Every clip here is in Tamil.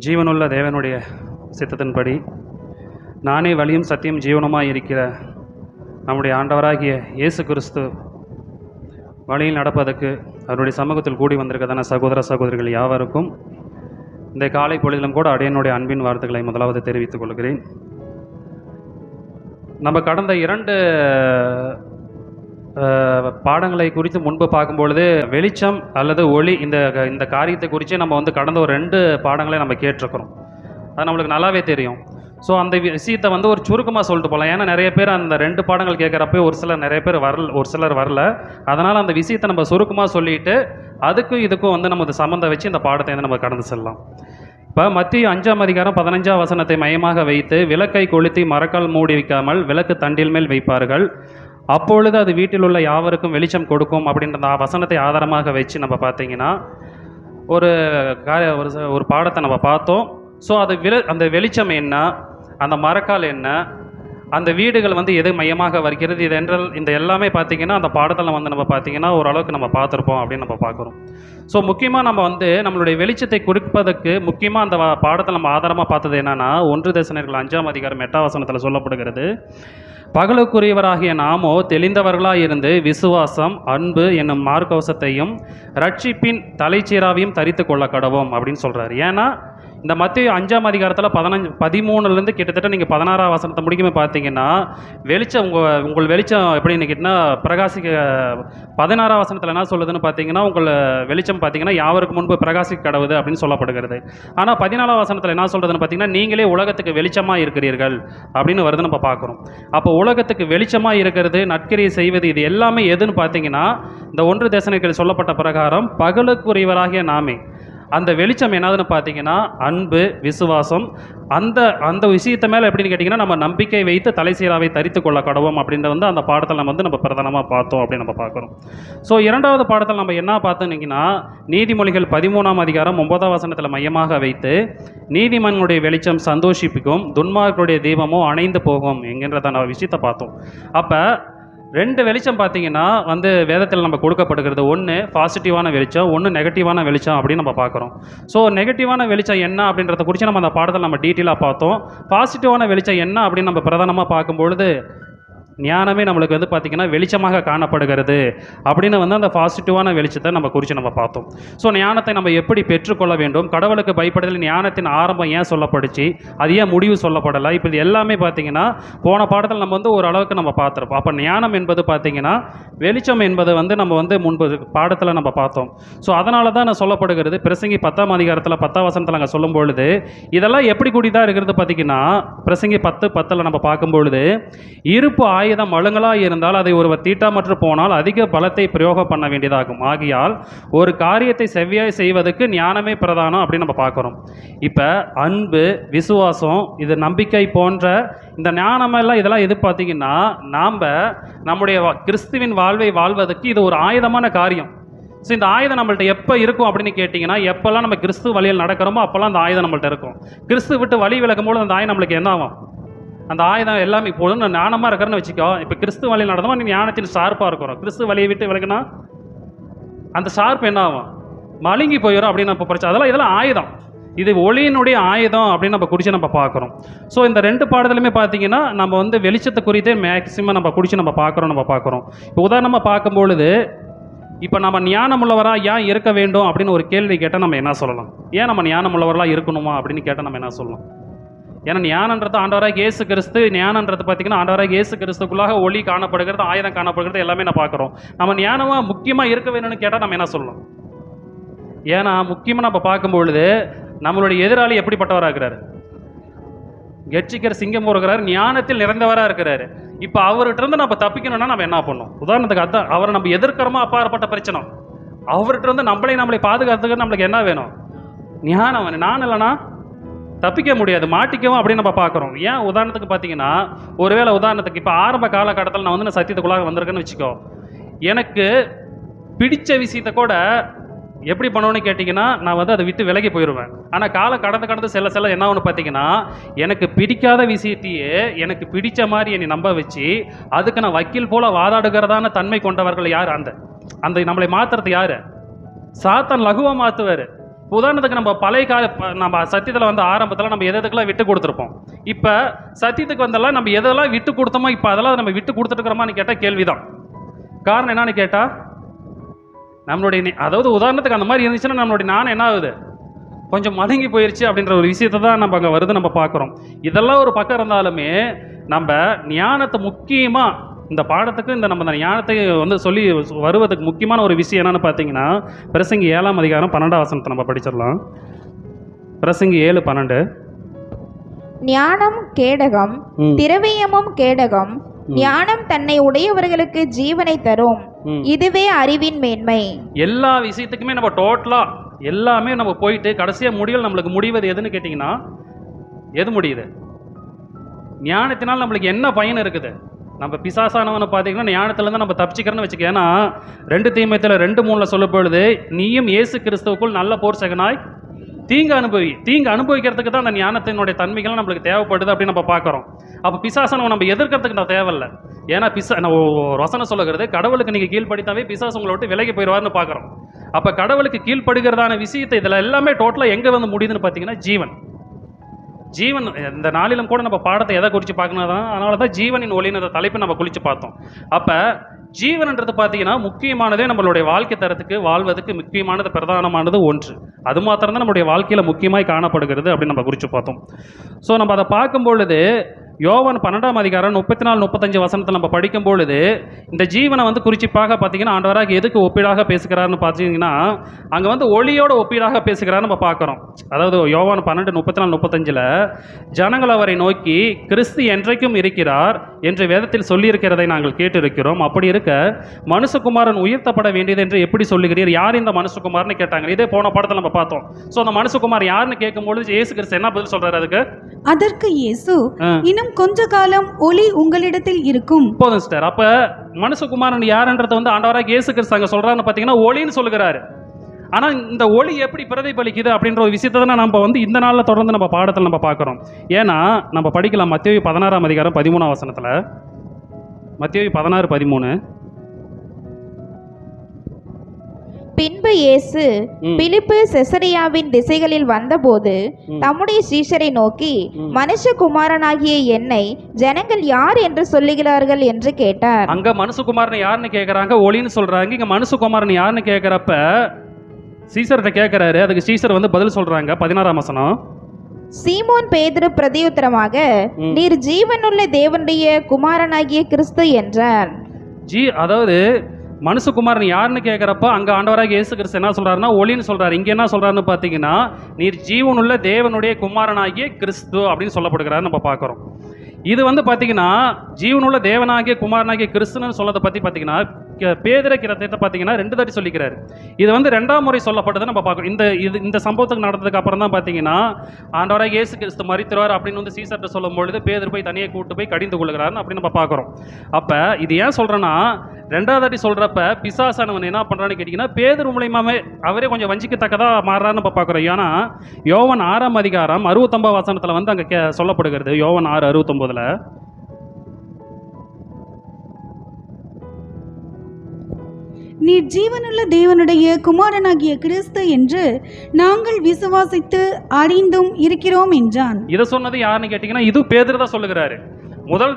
ஜீவனுள்ள தேவனுடைய சித்தத்தின்படி நானே வழியும் சத்தியம் ஜீவனுமாய் இருக்கிற நம்முடைய ஆண்டவராகிய இயேசு கிறிஸ்து வழியில் நடப்பதற்கு அவருடைய சமூகத்தில் கூடி வந்திருக்கதான சகோதர சகோதரிகள் யாவருக்கும் இந்த காலை பொழுதிலும் கூட அடையனுடைய அன்பின் வார்த்தைகளை முதலாவது தெரிவித்துக் கொள்கிறேன். நம்ம கடந்த 2 பாடங்களை குறித்து முன்பு பார்க்கும்பொழுது வெளிச்சம் அல்லது ஒளி இந்த காரியத்தை குறித்து நம்ம கடந்த ஒரு 2 பாடங்களை நம்ம கேட்டிருக்கிறோம். அது நம்மளுக்கு நல்லாவே தெரியும். ஸோ அந்த விஷயத்தை ஒரு சுருக்கமாக சொல்லிட்டு போகலாம். ஏன்னா நிறைய பேர் அந்த 2 பாடங்கள் கேட்குறப்ப நிறைய பேர் ஒரு சிலர் வரல. அதனால் அந்த விஷயத்தை நம்ம சுருக்கமாக சொல்லிட்டு அதுக்கும் இதுக்கும் நம்ம சம்மந்தம் வச்சு இந்த பாடத்தை நம்ம கடந்து செல்லலாம். இப்போ மத்திய 5ஆம் அதிகாரம் 15ஆம் வசனத்தை மையமாக வைத்து விளக்கை கொளுத்தி மரக்கால் மூடி வைக்காமல் விளக்கு தண்டில் மேல் வைப்பார்கள், அப்பொழுது அது வீட்டில் உள்ள யாவருக்கும் வெளிச்சம் கொடுக்கும் அப்படின்ற வசனத்தை ஆதாரமாக வச்சு நம்ம பார்த்தீங்கன்னா ஒரு பாடத்தை நம்ம பார்த்தோம். ஸோ அந்த வெளிச்சம் என்ன, அந்த மரக்கால் என்ன, அந்த வீடுகள் எது மையமாக வருகிறது, இது என்றால் இந்த எல்லாமே பார்த்திங்கன்னா அந்த பாடத்தில் நம்ம பார்த்திங்கன்னா ஓரளவுக்கு நம்ம பார்த்துருப்போம் அப்படின்னு நம்ம பார்க்குறோம். ஸோ முக்கியமாக நம்ம நம்மளுடைய வெளிச்சத்தை குறிப்பதற்கு முக்கியமாக அந்த பாடத்தில் நம்ம ஆதாரமாக பார்த்தது என்னென்னா 1 தெசலோனிக்கேயர் 5ஆம் அதிகாரம் 8ஆம் வசனத்தில் சொல்லப்படுகிறது, பகலுக்குரியவராகிய நாமோ தெளிந்தவர்களாக இருந்து விசுவாசம் அன்பு என்னும் மார்க்கவசத்தையும் ரட்சிப்பின் தலைச்சீராவையும் தரித்து கொள்ள கடவோம் அப்படின்னு சொல்கிறார். ஏன்னா இந்த மத்திய 5ஆம் அதிகாரத்தில் 13 கிட்டத்தட்ட நீங்கள் 16ஆம் வசனத்தை முடிக்குமே பார்த்தீங்கன்னா வெளிச்சம் உங்கள் வெளிச்சம் எப்படின்னு கேட்டிங்கன்னா பிரகாசிக்க 16ஆம் வசனத்தில் என்ன சொல்லுதுன்னு பார்த்தீங்கன்னா உங்கள் வெளிச்சம் பார்த்தீங்கன்னா யாவருக்கு முன்பு பிரகாசிக்க கடவுது அப்படின்னு சொல்லப்படுகிறது. ஆனால் 14ஆம் வசனத்தில் என்ன சொல்கிறதுன்னு பார்த்தீங்கன்னா நீங்களே உலகத்துக்கு வெளிச்சமாக இருக்கிறீர்கள் அப்படின்னு வருது நம்ம பார்க்குறோம். அப்போ உலகத்துக்கு வெளிச்சமாக இருக்கிறது, நற்கிரியை செய்வது, இது எல்லாமே எதுன்னு பார்த்தீங்கன்னா இந்த 1 தெசலோனிக்கேயர் சொல்லப்பட்ட பிரகாரம் பகலுக்குரியவராகிய நாமே. அந்த வெளிச்சம் என்னதுன்னு பார்த்தீங்கன்னா அன்பு, விசுவாசம், அந்த விஷயத்தை மேலே எப்படின்னு கேட்டிங்கன்னா நம்ம நம்பிக்கை வைத்து தலைசீராவை தரித்து கொள்ள கடவோம் அப்படின்ற அந்த பாடத்தில் நம்ம பிரதானமாக பார்த்தோம் அப்படின்னு நம்ம பார்க்குறோம். ஸோ 2வது பாடத்தில் நம்ம என்ன பார்த்தோம்னா நீதிமொழிகள் 13ஆம் அதிகாரம் 9ஆம் வசனத்தில் மையமாக வைத்து நீதிமன்னுடைய வெளிச்சம் சந்தோஷிப்பிக்கும், துன்மார்க்கருடைய தீபமோ அணைந்து போகும் என்கின்றதான விஷயத்தை பார்த்தோம். அப்போ 2 வெளிச்சம் பார்த்தீங்கன்னா வேதத்தில் நம்ம கொடுக்கப்படுகிறது. ஒன்று பாசிட்டிவான வெளிச்சம், ஒன்று நெகட்டிவான வெளிச்சம் அப்படின்னு நம்ம பார்க்குறோம். ஸோ நெகட்டிவான வெளிச்சம் என்ன அப்படின்றத குறித்து நம்ம அந்த பாடத்தில் நம்ம டீட்டெயிலாக பார்த்தோம். பாசிட்டிவான வெளிச்சம் என்ன அப்படின்னு நம்ம பிரதானமாக பார்க்கும்பொழுது ஞானமே நம்மளுக்கு பார்த்திங்கன்னா வெளிச்சமாக காணப்படுகிறது அப்படின்னு அந்த பாசிட்டிவான வெளிச்சத்தை நம்ம குறித்து நம்ம பார்த்தோம். ஸோ ஞானத்தை நம்ம எப்படி பெற்றுக்கொள்ள வேண்டும், கடவுளுக்கு பயப்படுதல் ஞானத்தின் ஆரம்பம் ஏன் சொல்லப்படுச்சு, அது ஏன் முடிவு சொல்லப்படலை, இப்போ இது எல்லாமே பார்த்திங்கன்னா போன பாடத்தில் நம்ம ஓரளவுக்கு நம்ம பார்த்துருப்போம். அப்போ ஞானம் என்பது பார்த்திங்கன்னா வெளிச்சம் என்பது நம்ம முன்பு பாடத்தில் நம்ம பார்த்தோம். ஸோ அதனால தான் நான் சொல்லப்படுகிறது பிரசங்கி 10ஆம் அதிகாரத்தில் 10ஆம் வசனத்தில் நாங்கள் சொல்லும் பொழுது இதெல்லாம் எப்படி கூடிதான் இருக்கிறது பார்த்திங்கன்னா பிரசங்கி 10:10 நம்ம பார்க்கும்பொழுது இருப்பு ஆயுதம் மழுங்களாக இருந்தால் அதை ஒருவர் தீட்டாமற்று போனால் அதிக பலத்தை பிரயோகம் பண்ண வேண்டியதாகும். ஆகியால் ஒரு காரியத்தை செவ்வியாய் செய்வதற்கு ஞானமே பிரதானம் அப்படின்னு நம்ம பார்க்குறோம். இப்போ அன்பு, விசுவாசம், இது நம்பிக்கை போன்ற இந்த ஞானமெல்லாம் இதெல்லாம் எது பார்த்திங்கன்னா நம்முடைய கிறிஸ்துவின் வாழ்வை வாழ்வதற்கு இது ஒரு ஆயுதமான காரியம். ஸோ இந்த ஆயுதம் நம்மள்ட்ட எப்போ இருக்கும் அப்படின்னு கேட்டிங்கன்னா எப்போல்லாம் நம்ம கிறிஸ்து வழியில் நடக்கிறோமோ அப்போல்லாம் அந்த ஆயுதம் நம்மள்ட்ட இருக்கும். கிறிஸ்து விட்டு வழி விலகும் போது அந்த ஆயுதம் நம்மளுக்கு என்ன ஆகும், அந்த ஆயுதம் எல்லாமே இப்போது நான் ஞானமாக இருக்கிறேன்னு வச்சுக்கோ. இப்போ கிறிஸ்து வழியில் நடந்தோம், நீ ஞானத்தின் ஷார்ப்பாக இருக்கிறோம். கிறிஸ்து வழியை விட்டு விலகுனா அந்த ஷார்ப் என்ன ஆகும், மழுங்கி போயிடும் அப்படின்னு நம்ம படிச்சோம். இதெல்லாம் ஆயுதம், இது ஒளியினுடைய ஆயுதம் அப்படின்னு நம்ம குறித்து நம்ம பார்க்குறோம். ஸோ இந்த 2 பாடத்துலையுமே பார்த்தீங்கன்னா நம்ம வெளிச்சத்தை குறித்தே மேக்ஸிமம் நம்ம குறித்து நம்ம பார்க்குறோம். இப்போ உதாரணமாக பார்க்கும்பொழுது இப்போ நம்ம ஞானமுள்ளவராக ஏன் இருக்க வேண்டும் அப்படின்னு ஒரு கேள்வி கேட்டால் நம்ம என்ன சொல்லலாம், ஏன் நம்ம ஞானமுள்ளவர்களாக இருக்கணுமா அப்படின்னு கேட்டால் நம்ம என்ன சொல்லலாம். ஏன்னா ஞானன்றது ஆண்டவராக இயேசு கிறிஸ்து, ஞானன்றது பார்த்திங்கன்னா ஆண்டவராக இயேசு கிறிஸ்துக்குள்ளாக ஒளி காணப்படுகிறது, ஆயுதம் காணப்படுகிறது, எல்லாமே நான் பார்க்குறோம். நம்ம ஞானமாக முக்கியமாக இருக்க வேணும்னு கேட்டால் நம்ம என்ன சொல்லலாம். ஏன்னா முக்கியமாக நம்ம பார்க்கும்பொழுது நம்மளுடைய எதிராளி எப்படிப்பட்டவராக இருக்கிறாரு, கெட்சிக்கிற சிங்கம் இருக்கிறார், ஞானத்தில் நிறைந்தவராக இருக்கிறாரு. இப்போ அவர்கிட்ட இருந்து நம்ம தப்பிக்கணும்னா நம்ம என்ன பண்ணணும், உதாரணத்துக்கு அதான் அவரை நம்ம எதிர்க்கிறோமா அப்பாற்பட்ட பிரச்சனை, அவர்கிட்ட இருந்து நம்மளை பாதுகாத்துக்கு நம்மளுக்கு என்ன வேணும், ஞானம் வேணும். நான் இல்லைனா தப்பிக்க முடியாது, மாட்டிக்கவும் அப்படின்னு நம்ம பார்க்குறோம். ஏன் உதாரணத்துக்கு பார்த்தீங்கன்னா ஒருவேளை உதாரணத்துக்கு இப்போ ஆரம்ப காலகட்டத்தில் நான் சத்தியத்துக்குள்ளாக வந்திருக்கேன்னு வச்சுக்கோ, எனக்கு பிடிச்ச விஷயத்தை கூட எப்படி பண்ணுவேன்னு கேட்டிங்கன்னா நான் அதை விட்டு விலகி போயிடுவேன். ஆனால் காலம் கடந்து செல்ல என்ன ஒன்று பார்த்தீங்கன்னா எனக்கு பிடிக்காத விஷயத்தையே எனக்கு பிடிச்ச மாதிரி என்னை நம்ப வச்சு அதுக்கு நான் வக்கீல் போல் வாதாடுகிறதான தன்மை கொண்டவர்கள் யார், அந்த நம்மளை மாற்றுறது யார், சாத்தான் லகுவாக மாற்றுவார். இப்போ உதாரணத்துக்கு நம்ம பழைய கால நம்ம சத்தியத்தில் வந்து ஆரம்பத்தில் நம்ம எதுக்கெல்லாம் விட்டு கொடுத்துருப்போம். இப்போ சத்தியத்துக்கு வந்தெல்லாம் நம்ம எதெல்லாம் விட்டு கொடுத்தோமோ இப்போ அதெல்லாம் நம்ம விட்டு கொடுத்துட்டுருக்கிறோமான்னு கேட்டால் கேள்விதான். காரணம் என்னன்னு கேட்டால் நம்மளுடைய அதாவது உதாரணத்துக்கு அந்த மாதிரி இருந்துச்சுன்னா நம்மளுடைய ஞானம் என்ன ஆகுது, கொஞ்சம் மடங்கி போயிடுச்சு அப்படின்ற ஒரு விஷயத்தை தான் நம்ம அங்கே வருது நம்ம பார்க்குறோம். இதெல்லாம் ஒரு பக்கம் இருந்தாலுமே நம்ம ஞானத்தை முக்கியமாக இந்த பாடத்துக்கு நம்ம ஞானத்தை வந்து சொல்லி வருவதுக்கு முக்கியமான ஒரு விஷயம் என்னன்னு பார்த்தீங்கன்னா பிரசங்கி 7ஆம் அதிகாரம் 12ஆம் வசனத்தை நம்ம படிச்சிடலாம். பிரசங்கி 7:12. ஞானம் கேடகம், திரவியமும் கேடகம். ஞானம் தன்னை உடையவர்களுக்கு ஜீவனை தரும், இதுவே அறிவின் மேன்மை. எல்லா விஷயத்துக்குமே நம்ம டோட்டலா எல்லாமே நம்ம போயிட்டு கடைசியாக முடிவில் நம்மளுக்கு முடிவது எதுன்னு கேட்டிங்கன்னா எது முடியுது? ஞானத்தினால் நம்மளுக்கு என்ன பயன் இருக்குது? நம்ம பிசாசானவனை பார்த்தீங்கன்னா ஞானத்திலேருந்து நம்ம தப்பிச்சுக்கிறோன்னு வச்சுக்க. ஏன்னா 2 தீமோத்தேயுல 2:3 சொல்லும் பொழுது நீயும் இயேசு கிறிஸ்துவுக்குள் நல்ல போர்ச்சகனாய் தீங்கு அனுபவிக்கிறதுக்கு தான் அந்த ஞானத்தினுடைய தன்மைகள் நம்மளுக்கு தேவைப்படுது அப்படின்னு நம்ம பார்க்குறோம். அப்போ பிசாசானவன் நம்ம எதிர்க்கிறதுக்கு நான் தேவையில்லை. ஏன்னா வசனம் சொல்லுகிறது கடவுளுக்கு நீங்கள் கீழ்படித்தாவே பிசாசு உங்களை விட்டு விலகி போயிடுவார்னு பார்க்குறோம். அப்போ கடவுளுக்கு கீழ்ப்படுகிறதான விஷயத்தை இதில் எல்லாமே டோட்டலாக எங்கே வந்து முடியுதுன்னு பார்த்தீங்கன்னா ஜீவன். இந்த நாளிலும் கூட நம்ம பாடத்தை எதை குறித்து பார்க்கணும் தான், அதனால தான் ஜீவனின் ஒளின்ற தலைப்பை நம்ம குறித்து பார்த்தோம். அப்போ ஜீவன்ன்றது பார்த்தீங்கன்னா முக்கியமானதே நம்மளுடைய வாழ்க்கை தரத்துக்கு வாழ்வதற்கு முக்கியமானது பிரதானமானது ஒன்று. அது மாத்திரம் தான் நம்முடைய வாழ்க்கையில் முக்கியமாக காணப்படுகிறது அப்படின்னு நம்ம குறித்து பார்த்தோம். ஸோ நம்ம அதை பார்க்கும் பொழுது யோவான் 12ஆம் அதிகாரம் 34-35 வசனத்தில் நம்ம படிக்கும் பொழுது இந்த ஜீவனை வந்து குறிப்பாக பார்த்தீங்கன்னா ஆண்டவராக எதுக்கு ஒப்பீடாக பேசுகிறாருன்னு பார்த்தீங்கன்னா அங்கே வந்து ஒளியோட ஒப்பீடாக பேசுகிறாருன்னு நம்ம பார்க்குறோம். அதாவது யோவான் 12:34-35 ஜனங்கள் அவரை நோக்கி கிறிஸ்து என்றைக்கும் இருக்கிறார் என்று வேதத்தில் சொல்லியிருக்கிறதை நாங்கள் கேட்டிருக்கிறோம். அப்படி இருக்க மனுஷகுமாரன் உயர்த்தப்பட வேண்டியது என்று எப்படி சொல்லுகிறீர்? யார் இந்த மனுஷகுமார்னு கேட்டாங்க. இதே போன பாடத்தில் நம்ம பார்த்தோம். ஸோ அந்த மனுஷகுமார் யாருன்னு கேட்கும்பொழுது இயேசு கிறிஸ்து என்ன பதில் சொல்றாரு? அதற்கு இயேசு, இன்னும் கொஞ்ச காலம் ஒளி உங்களிடத்தில் இருக்கும். போதும் சிஸ்டர். அப்ப மனுஷகுமாரன் யாருன்றத வந்து ஆண்டவராக இயேசு கிறிஸ்து அங்க சொல்றாருன்னு பார்த்தீங்கன்னா ஒளின்னு சொல்லுகிறாரு. ஆனா இந்த ஒளி எப்படி பிரதிபலிக்குது அப்படின்ற ஒரு விஷயத்தை தான் நம்ம வந்து இந்த நாளில் தொடர்ந்து நம்ம பாடத்தில் நம்ம பார்க்குறோம். ஏன்னா நம்ம படிக்கலாம் மத்தேயு 16ஆம் அதிகாரம் 13ஆம் வசனத்தில். மத்தேயு 16:13. பின்பு இயேசு பிலிப்பு செசரியாவின் திசைகளில் வந்தபோது தம்முடைய சீஷரை நோக்கி மனுஷகுமாரனாகிய என்னை ஜனங்கள் யார் என்று சொல்லுகிறார்கள் என்று கேட்டார். அங்க மனுஷகுமாரன் யாருன்னு கேட்கறாங்க, ஒளின்னு சொல்றாங்க. இங்க மனுஷகுமாரன் யாருன்னு கேட்கிறப்ப சீசர்கிட்ட கேட்கிறாரு. அதுக்கு சீசர் வந்து பதில் சொல்றாங்க. 16ஆம் வசனம். சீமோன் பேதுரு பிரதியுத்தரமாக நீர் ஜீவனுள்ள தேவனுடைய குமாரனாகிய கிறிஸ்து என்றார். அதாவது மனுஷகுமாரன் யாருன்னு கேட்குறப்ப அங்கே ஆண்டவராக இயேசு கிறிஸ்து என்ன சொல்கிறாருன்னா ஒளின்னு சொல்கிறார். இங்கே என்ன சொல்கிறாருன்னு பார்த்தீங்கன்னா நீர் ஜீவனுள்ள தேவனுடைய குமாரனாகிய கிறிஸ்து அப்படின்னு சொல்லப்படுகிறாரு நம்ம பார்க்குறோம். இது வந்து பார்த்தீங்கன்னா ஜீவனுள்ள தேவனாகிய குமாரனாகிய கிறிஸ்துன்னு சொல்லதை பற்றி பார்த்தீங்கன்னா பேதுரு கிரத்தை பார்த்தீங்கன்னா 2 தாட்டி சொல்லிக்கிறாரு. இது வந்து 2ஆம் முறை சொல்லப்பட்டது நம்ம பார்க்கணும். இந்த சம்பவத்துக்கு நடந்ததுக்கு அப்புறம் தான் பார்த்தீங்கன்னா ஆண்டவராக இயேசு கிறிஸ்து மரித்துவார் அப்படின்னு வந்து சீசர்கிட்ட சொல்லும் பொழுது பேதுரு போய் தனியாக கூட்டு போய் கடிந்து கொள்கிறாருன்னு அப்படின்னு நம்ம பார்க்குறோம். அப்போ இது ஏன் சொல்கிறேன்னா 2ஆவது தாட்டி சொல்கிறப்ப பிசாசானவன் என்ன பண்ணுறான்னு கேட்டிங்கன்னா பேதுரு மூலியமாவே அவரே கொஞ்சம் வஞ்சிக்கத்தக்கதாக மாறுறான்னு நம்ம பார்க்குறோம். ஏன்னா யோவான் 6ஆம் அதிகாரம் 69 வசனத்தில் வந்து அங்கே சொல்லப்படுகிறது. யோவான் 6:69 நீர் ஜீவனுள்ள தேவனுடைய குமாரனாகிய கிறிஸ்து என்று நாங்கள் விசுவாசித்து அறிந்தும் இருக்கிறோம் என்றான். இதை சொன்னது யாருன்னு கேட்டீங்கன்னா இது பேதுரு தான் சொல்லுகிறாரு. முதல்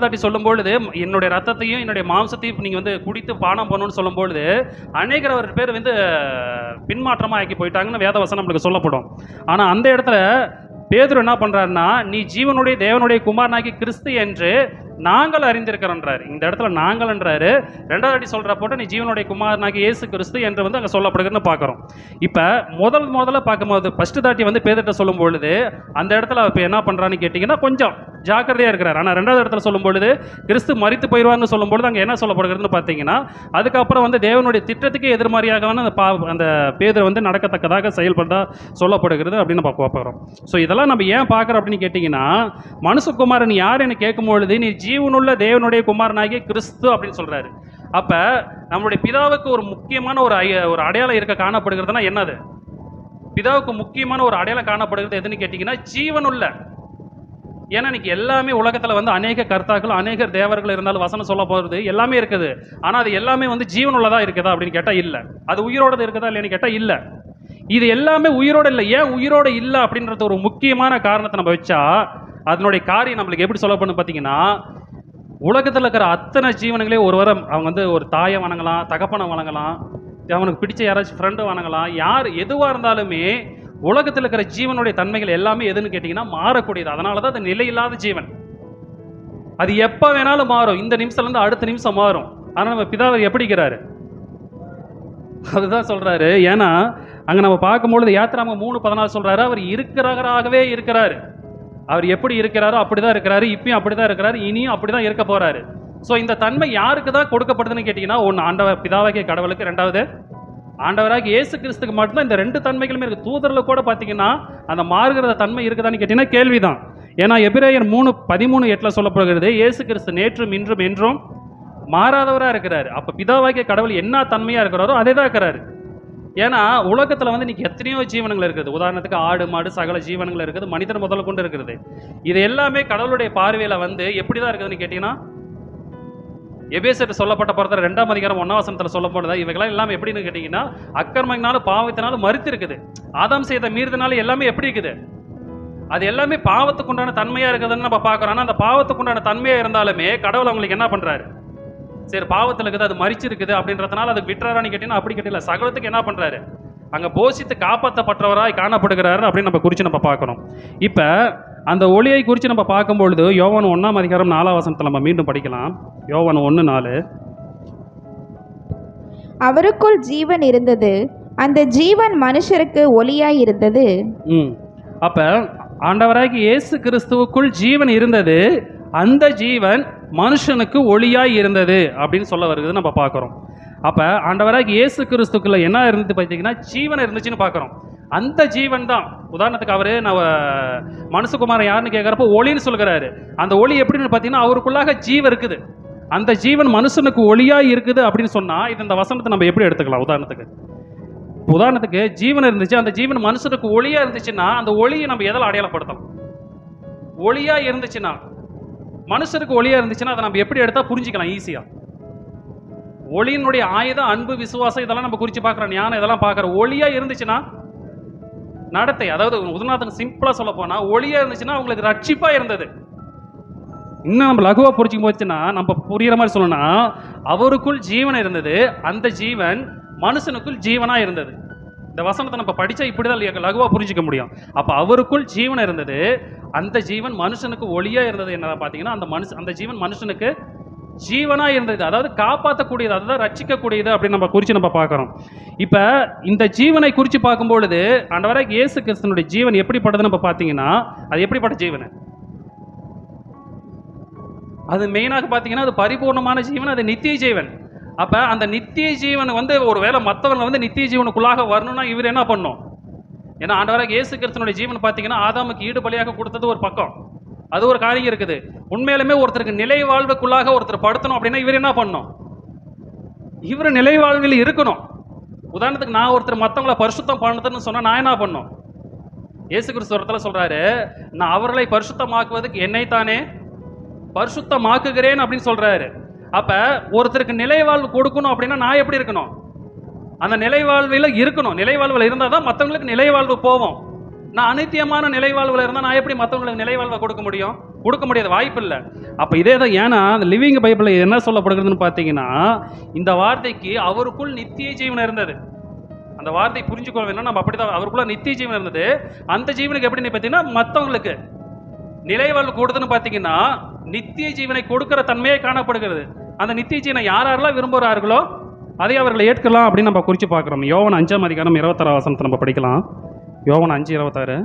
தாட்டி சொல்லும் பொழுது என்னுடைய ரத்தத்தையும் என்னுடைய மாம்சத்தையும் நீங்கள் வந்து குடித்து பானம் பண்ணணும்னு சொல்லும் பொழுது அநேகர் பேர் வந்து பின்மாற்றமாக ஆக்கி போயிட்டாங்கன்னு வேதவசனம் நம்மளுக்கு சொல்லப்படும். ஆனால் அந்த இடத்துல பேதுரு என்ன பண்ணுறாருன்னா நீ ஜீவனுடைய தேவனுடைய குமாரனாகி கிறிஸ்து என்று நாங்கள் அறிந்திருக்கிறோன்றார். இந்த இடத்துல நாங்கள்ன்றாரு. 2ஆவது தாட்டி சொல்கிற போட்டு நீ ஜீவனுடைய குமாரனாகி இயேசு கிறிஸ்து என்று வந்து அங்கே சொல்லப்படுகிறன்னு பார்க்குறோம். இப்போ முதல்ல பார்க்கும்போது ஃபஸ்ட்டு தாட்டி வந்து பேதுருட்ட சொல்லும் பொழுது அந்த இடத்துல இப்போ என்ன பண்ணுறான்னு கேட்டிங்கன்னா கொஞ்சம் ஜாக்கிரதையாக இருக்கிறார். ஆனால் 2ஆவது இடத்துல சொல்லும் பொழுது கிறிஸ்து மரித்து போயிடுவார்னு சொல்லும் பொழுது அங்கே என்ன சொல்லப்படுகிறதுன்னு பார்த்தீங்கன்னா அதுக்கப்புறம் வந்து தேவனுடைய திட்டத்துக்கு எதிர்மறையாக அந்த பேதுரு வந்து நடக்கத்தக்கதாக செயல்பட சொல்லப்படுகிறது அப்படின்னு நம்ம பார்க்குறோம். ஸோ இதெல்லாம் நம்ம ஏன் பார்க்குறோம் அப்படின்னு கேட்டிங்கன்னா மனுஷகுமாரன் யார் என்று கேட்கும் பொழுது நீ ஜீவனுள்ள தேவனுடைய குமாரனாகிய கிறிஸ்து அப்படின்னு சொல்றாரு. அப்ப நம்மளுடைய பிதாவுக்கு ஒரு முக்கியமான ஒரு அடையாளம் இருக்க காணப்படுகிறதுனா என்னது? பிதாவுக்கு முக்கியமான ஒரு அடையாளம் காணப்படுகிறது எதுன்னு கேட்டீங்கன்னா ஜீவனுள்ள. ஏன்னா இன்னைக்கு எல்லாமே உலகத்துல வந்து அநேக கர்த்தாக்கள் அநேக தேவர்கள் இருந்தாலும் வசனம் சொல்ல போகிறது எல்லாமே இருக்குது. ஆனா அது எல்லாமே வந்து ஜீவனுள்ளதா இருக்குதா அப்படின்னு கேட்டா இல்லை. அது உயிரோடு இருக்குதா இல்லைன்னு கேட்டா இல்லை. இது எல்லாமே உயிரோடு இல்லை. ஏன் உயிரோடு இல்லை அப்படின்றது ஒரு முக்கியமான காரணத்தை நம்ம வச்சா அதனுடைய காரியம் நம்மளுக்கு எப்படி சொல்லப்படும் பார்த்தீங்கன்னா, உலகத்தில் இருக்கிற அத்தனை ஜீவனங்களே ஒரு வாரம் அவங்க வந்து ஒரு தாயை வணங்கலாம், தகப்பனை வணங்கலாம், அவனுக்கு பிடிச்ச யாராச்சும் ஃப்ரெண்டு வணங்கலாம், யார் எதுவாக இருந்தாலுமே உலகத்தில் இருக்கிற ஜீவனுடைய தன்மைகள் எல்லாமே எதுன்னு கேட்டிங்கன்னா மாறக்கூடியது. அதனால தான் அது நிலையில்லாத ஜீவன். அது எப்போ வேணாலும் மாறும். இந்த நிமிஷத்துலேருந்து அடுத்த நிமிஷம் மாறும். ஆனால் நம்ம பிதாவை எப்படி இருக்கிறாரு? அதுதான் சொல்கிறாரு. ஏன்னா அங்கே நம்ம பார்க்கும்பொழுது யாத்திராமம் 3:14 சொல்கிறாரு, அவர் இருக்கிறவராகவே இருக்கிறாரு. அவர் எப்படி இருக்கிறாரோ அப்படி தான் இருக்கிறாரு, இப்பயும் அப்படி தான் இருக்கிறாரு, இனியும் அப்படி தான் இருக்க போகிறாரு. ஸோ இந்த தன்மை யாருக்கு தான் கொடுக்கப்படுதுன்னு கேட்டிங்கன்னா, ஒன்று ஆண்டவர் பிதாவாகிய கடவுளுக்கு, ரெண்டாவது ஆண்டவராகிய இயேசு கிறிஸ்துக்கு மட்டும்தான் இந்த ரெண்டு தன்மைகளுமே இருக்குது. தூதரில் கூட பார்த்தீங்கன்னா அந்த மாறுகிற தன்மை இருக்குதான்னு கேட்டிங்கன்னா கேள்விதான். ஏன்னா எபிரேயர் 3:13 சொல்லப்படுகிறது, இயேசு கிறிஸ்து நேற்றும் இன்றும் என்றும் மாறாதவராக இருக்கிறாரு. அப்போ பிதாவாகிய கடவுள் என்ன தன்மையாக இருக்கிறாரோ அதே தான் இருக்கிறாரு. ஏன்னா உலகத்தில் வந்து இன்னைக்கு எத்தனையோ ஜீவனங்கள் இருக்குது. உதாரணத்துக்கு ஆடு மாடு சகல ஜீவனங்கள் இருக்குது, மனிதன் முதல்ல கொண்டு இருக்கிறது. இது எல்லாமே கடவுளுடைய பார்வையில் வந்து எப்படி தான் இருக்குதுன்னு கேட்டிங்கன்னா, எபேசியர் சொல்லப்பட்ட பொறுத்தவரை 2ஆம் அதிகாரம் 1ஆம் வசனத்தில் சொல்லப்படுதா, இவைகளாம் எல்லாமே எப்படின்னு கேட்டிங்கன்னா அக்கிரமத்தினால பாவத்தினால மரித்து இருக்குது. ஆதாம் செய்த மீறுதனால எல்லாமே எப்படி இருக்குது? அது எல்லாமே பாவத்துக்கு உண்டான தன்மையாக இருக்குதுன்னு நம்ம பார்க்குறோம். ஆனால் அந்த பாவத்துக்கு உண்டான தன்மையாக இருந்தாலுமே கடவுள் அவங்களுக்கு என்ன பண்ணுறாரு? சரி, பாவத்தில் இருக்குது, அது மரிச்சிருக்குது அப்படின்றதுனால அதுக்கு விட்டுறாரான்னு கேட்டீங்கன்னா அப்படி கேட்டல. சகலத்துக்கு என்ன பண்ணுறாரு? அங்கே போஷித்து காப்பாற்றப்பட்டவராய் காணப்படுகிறாரு அப்படின்னு நம்ம குறித்து நம்ம பார்க்கணும். இப்போ அந்த ஒளியை குறித்து நம்ம பார்க்கும்பொழுது யோவான் 1ஆம் அதிகாரம் 4ஆம் வசனத்தில் நம்ம மீண்டும் படிக்கலாம். யோவான் 1:4. அவருக்குள் ஜீவன் இருந்தது, அந்த ஜீவன் மனுஷருக்கு ஒளியாய் இருந்தது. அப்போ ஆண்டவராகிய இயேசு கிறிஸ்துவுக்குள் ஜீவன் இருந்தது, அந்த ஜீவன் மனுஷனுக்கு ஒளியாய் இருந்தது அப்படின்னு சொல்ல வருகிறது நம்ம பார்க்குறோம். அப்போ ஆண்டவராகிய இயேசு கிறிஸ்துக்குள்ள என்ன இருந்தது பார்த்தீங்கன்னா ஜீவன் இருந்துச்சுன்னு பார்க்குறோம். அந்த ஜீவன் தான். உதாரணத்துக்கு அவர் நான் மனுஷகுமாரன் யாருன்னு கேட்குறப்போ ஒளின்னு சொல்கிறாரு. அந்த ஒளி எப்படின்னு பார்த்தீங்கன்னா அவருக்குள்ளாக ஜீவன் இருக்குது, அந்த ஜீவன் மனுஷனுக்கு ஒளியாய் இருக்குது அப்படின்னு சொன்னால் இது இந்த வசனத்தை நம்ம எப்படி எடுத்துக்கலாம்? உதாரணத்துக்கு ஜீவன் இருந்துச்சு, அந்த ஜீவன் மனுஷனுக்கு ஒளியாக இருந்துச்சுன்னா அந்த ஒளியை நம்ம எதில் அடையாளப்படுத்தலாம்? ஒளியாக இருந்துச்சுன்னா, மனுஷருக்கு ஒளியாக இருந்துச்சுன்னா அதை நம்ம எப்படி எடுத்தால் புரிஞ்சிக்கலாம் ஈஸியாக? ஒளியினுடைய ஆயுதம் அன்பு, விசுவாசம், இதெல்லாம் நம்ம குறித்து பார்க்குறோம், ஞானம், இதெல்லாம் பார்க்குறோம். ஒளியாக இருந்துச்சுன்னா நடத்தை, அதாவது உதாரணத்துக்கு சிம்பிளாக சொல்ல போனால் ஒளியாக இருந்துச்சுன்னா அவங்களுக்கு ரட்சிப்பாக இருந்தது. இன்னும் நம்ம லகுவாக புரிஞ்சுக்கும் போச்சுன்னா நம்ம புரிகிற மாதிரி சொல்லணும்னா அவருக்குள் ஜீவன் இருந்தது, அந்த ஜீவன் மனுஷனுக்குள் ஜீவனாக இருந்தது. இந்த வசனத்தை நம்ம படித்தா இப்படி தான் லகுவாக புரிஞ்சிக்க முடியும். அப்போ அவருக்குள் ஜீவன் இருந்தது, அந்த ஜீவன் மனுஷனுக்கு ஒளியாக இருந்தது. என்ன பார்த்தீங்கன்னா அந்த ஜீவன் மனுஷனுக்கு ஜீவனாக இருந்தது, அதாவது காப்பாற்றக்கூடியது, அதுதான் ரட்சிக்கக்கூடியது அப்படின்னு நம்ம குறித்து நம்ம பார்க்குறோம். இப்போ இந்த ஜீவனை குறித்து பார்க்கும்பொழுது ஆண்டவராகிய இயேசு கிறிஸ்துனுடைய ஜீவன் எப்படிப்பட்டதுன்னு நம்ம பார்த்தீங்கன்னா அது எப்படிப்பட்ட ஜீவன்? அது மெயினாக பார்த்தீங்கன்னா அது பரிபூர்ணமான ஜீவன், அது நித்திய ஜீவன். அப்போ அந்த நித்திய ஜீவன் வந்து ஒரு வேளை மற்றவங்க வந்து நித்திய ஜீவனுக்குள்ளாக வரணும்னா இவர் என்ன பண்ணும்? ஏன்னா ஆண்டவராக இயேசு கிறிஸ்துனுடைய ஜீவன் பார்த்தீங்கன்னா ஆதாமுக்கு ஈடு பலியாக கொடுத்தது ஒரு பக்கம், அது ஒரு காரியம் இருக்குது. உண்மையிலுமே ஒருத்தருக்கு நிலை வாழ்வுக்குள்ளாக ஒருத்தர் படுத்தணும் அப்படின்னா இவர் என்ன பண்ணணும்? இவர் நிலை வாழ்வில் இருக்கணும். உதாரணத்துக்கு நான் ஒருத்தர் மற்றவங்களை பரிசுத்தம் பண்ணுறதுன்னு சொன்னால் நான் என்ன பண்ணும்? இயேசு கிறிஸ்து ஒருத்தர் சொல்கிறாரு, நான் அவர்களை பரிசுத்தமாக்குவதுக்கு என்னைத்தானே பரிசுத்தமாக்குகிறேன் அப்படின்னு சொல்கிறாரு. அப்போ ஒருத்தருக்கு நிலை வாழ்வு கொடுக்கணும் அப்படின்னா நான் எப்படி இருக்கணும்? அந்த நிலை வாழ்வில் இருக்கணும். நிலை வாழ்வில் இருந்தால் தான் மற்றவங்களுக்கு நிலை வாழ்வு போவோம். நான் அனித்தியமான நிலை வாழ்வில் இருந்தால் நான் எப்படி மற்றவங்களுக்கு நிலை வாழ்வை கொடுக்க முடியும்? கொடுக்க முடியாத வாய்ப்பு இல்லை. அப்போ இதே தான். ஏன்னா அந்த லிவிங் பைபிளில் என்ன சொல்லப்படுகிறதுன்னு பார்த்தீங்கன்னா இந்த வார்த்தைக்கு அவருக்குள் நித்திய ஜீவன் இருந்தது. அந்த வார்த்தை புரிஞ்சுக்கொள்ள வேணும். நம்ம அப்படி தான், அவருக்குள்ள நித்திய ஜீவன் இருந்தது. அந்த ஜீவனுக்கு எப்படின்னு பார்த்தீங்கன்னா மற்றவங்களுக்கு நிலை வாழ்வு கொடுத்துன்னு பார்த்தீங்கன்னா நித்திய ஜீவனை கொடுக்கிற தன்மையே காணப்படுகிறது. அந்த நித்திய ஜீவனை யாரெல்லாம் விரும்புகிறார்களோ அதை அவர்களை ஏற்கலாம் அப்படின்னு நம்ம குறித்து பார்க்குறோம். யோவான் 5ஆம் அதிகாரம் 26ஆம் வசனத்தை நம்ம படிக்கலாம். யோவான் 5:26.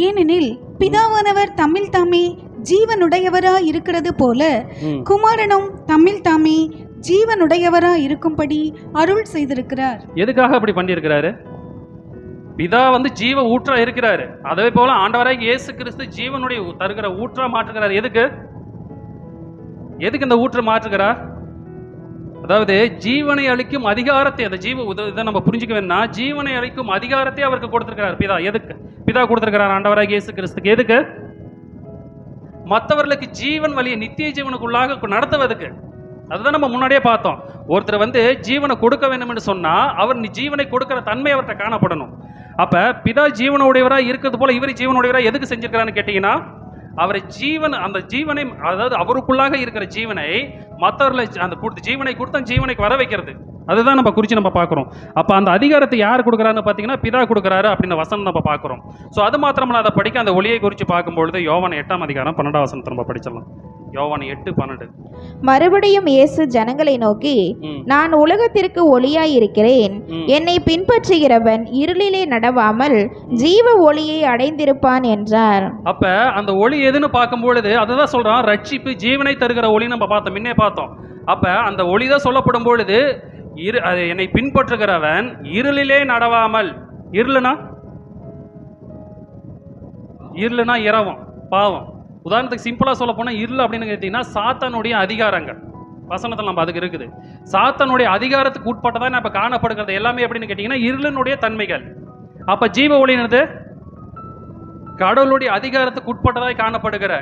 ஏனெனில் பிதாவானவர் தம்மில் தாமே ஜீவனுடையவராய் இருக்கிறது போல குமாரனும் தம்மில் தாமே ஜீவனுடையவராய் இருக்கும்படி அருள் செய்திருக்கிறார். எதுக்காக அப்படி பண்ணியிருக்கிறாரு? பிதா வந்து ஜீவ ஊற்றா இருக்கிறாரு, அதே போல ஆண்டவராகிய இயேசு கிறிஸ்து ஜீவனுடைய தருகிற ஊற்றா மாற்றுகிறார். எதுக்கு இந்த ஊற்று மாற்றுகிறார்? அதாவது ஜீவனை அளிக்கும் அதிகாரத்தை, அந்த இதை நம்ம புரிஞ்சுக்க வேணும்னா ஜீவனை அளிக்கும் அதிகாரத்தை அவருக்கு கொடுத்திருக்கிறார் பிதா. எதுக்கு பிதா கொடுத்திருக்கிறார் ஆண்டவராகிய இயேசு கிறிஸ்துக்கு? எதுக்கு? மற்றவர்களுக்கு ஜீவன் வழியை நித்திய ஜீவனுக்குள்ளாக நடத்துவதற்கு. அதுதான் நம்ம முன்னாடியே பார்த்தோம். ஒருத்தர் வந்து ஜீவனை கொடுக்க வேண்டும் என்று சொன்னா அவர் ஜீவனை கொடுக்கிற தன்மை அவர்கிட்ட காணப்படணும். அப்ப பிதா ஜீவனுடையவராக இருக்கிறது போல இவர் ஜீவனுடையவராக எதுக்கு செஞ்சிருக்கிறான்னு கேட்டீங்கன்னா, அவரை ஜீவன் அந்த ஜீவனை, அதாவது அவருக்குள்ளாக இருக்கிற ஜீவனை மற்றவர்களை அந்த ஜீவனை கொடுத்த ஜீவனைக்கு வர வைக்கிறது. அதுதான் நம்ம குறித்து நம்ம பார்க்குறோம். அப்போ அந்த அதிகாரத்தை யார் கொடுக்குறாருன்னு பார்த்தீங்கன்னா பிதா கொடுக்குறாரு அப்படின்னு வசனம் நம்ம பார்க்குறோம். ஸோ அது மாத்திரமல்ல, அதை படிக்க அந்த ஒளியை குறித்து பார்க்கும்பொழுது யோவான் 8ஆம் அதிகாரம் 12ஆம் வசனத்தை நம்ம படிச்சிடலாம். யோவான் 8:12. மறுபடியும் இயேசு ஜனங்களை நோக்கி, நான் உலகத்திற்கு ஒளியாய் இருக்கிறேன். என்னை பின்பற்றுகிறவன் இருளிலே நடவாமல் ஜீவ ஒளியை அடைந்திருப்பான் என்றார். அப்ப அந்த ஒளி எதுன்னு பார்க்கும்பொழுது அதுதான் சொல்றான், ரட்சிப்பு ஜீவனை தருகிற ஒளி நம்ம பார்த்தோம், முன்னே பார்த்தோம். அப்ப அந்த ஒளி தான் சொல்லப்படும் பொழுது அது என்னை பின்பற்றுகிறவன் இருளிலே நடவாமல், இருளுனா இரவம், பாவம். உதாரணத்துக்கு சிம்பிளா சொல்ல போனா இருள் அப்படின்னு கேட்டீங்கன்னா சாத்தானுடைய அதிகாரங்கள் வசனத்தில் நம்ம அதுக்கு இருக்குது. சாத்தானுடைய அதிகாரத்துக்கு உட்பட்டதான் நம்ம காணப்படுகிறது எல்லாமே எப்படின்னு கேட்டீங்கன்னா இருளினுடைய தன்மைகள். அப்ப ஜீவ ஒளினது கடவுளுடைய அதிகாரத்துக்கு உட்பட்டதாய் காணப்படுகிற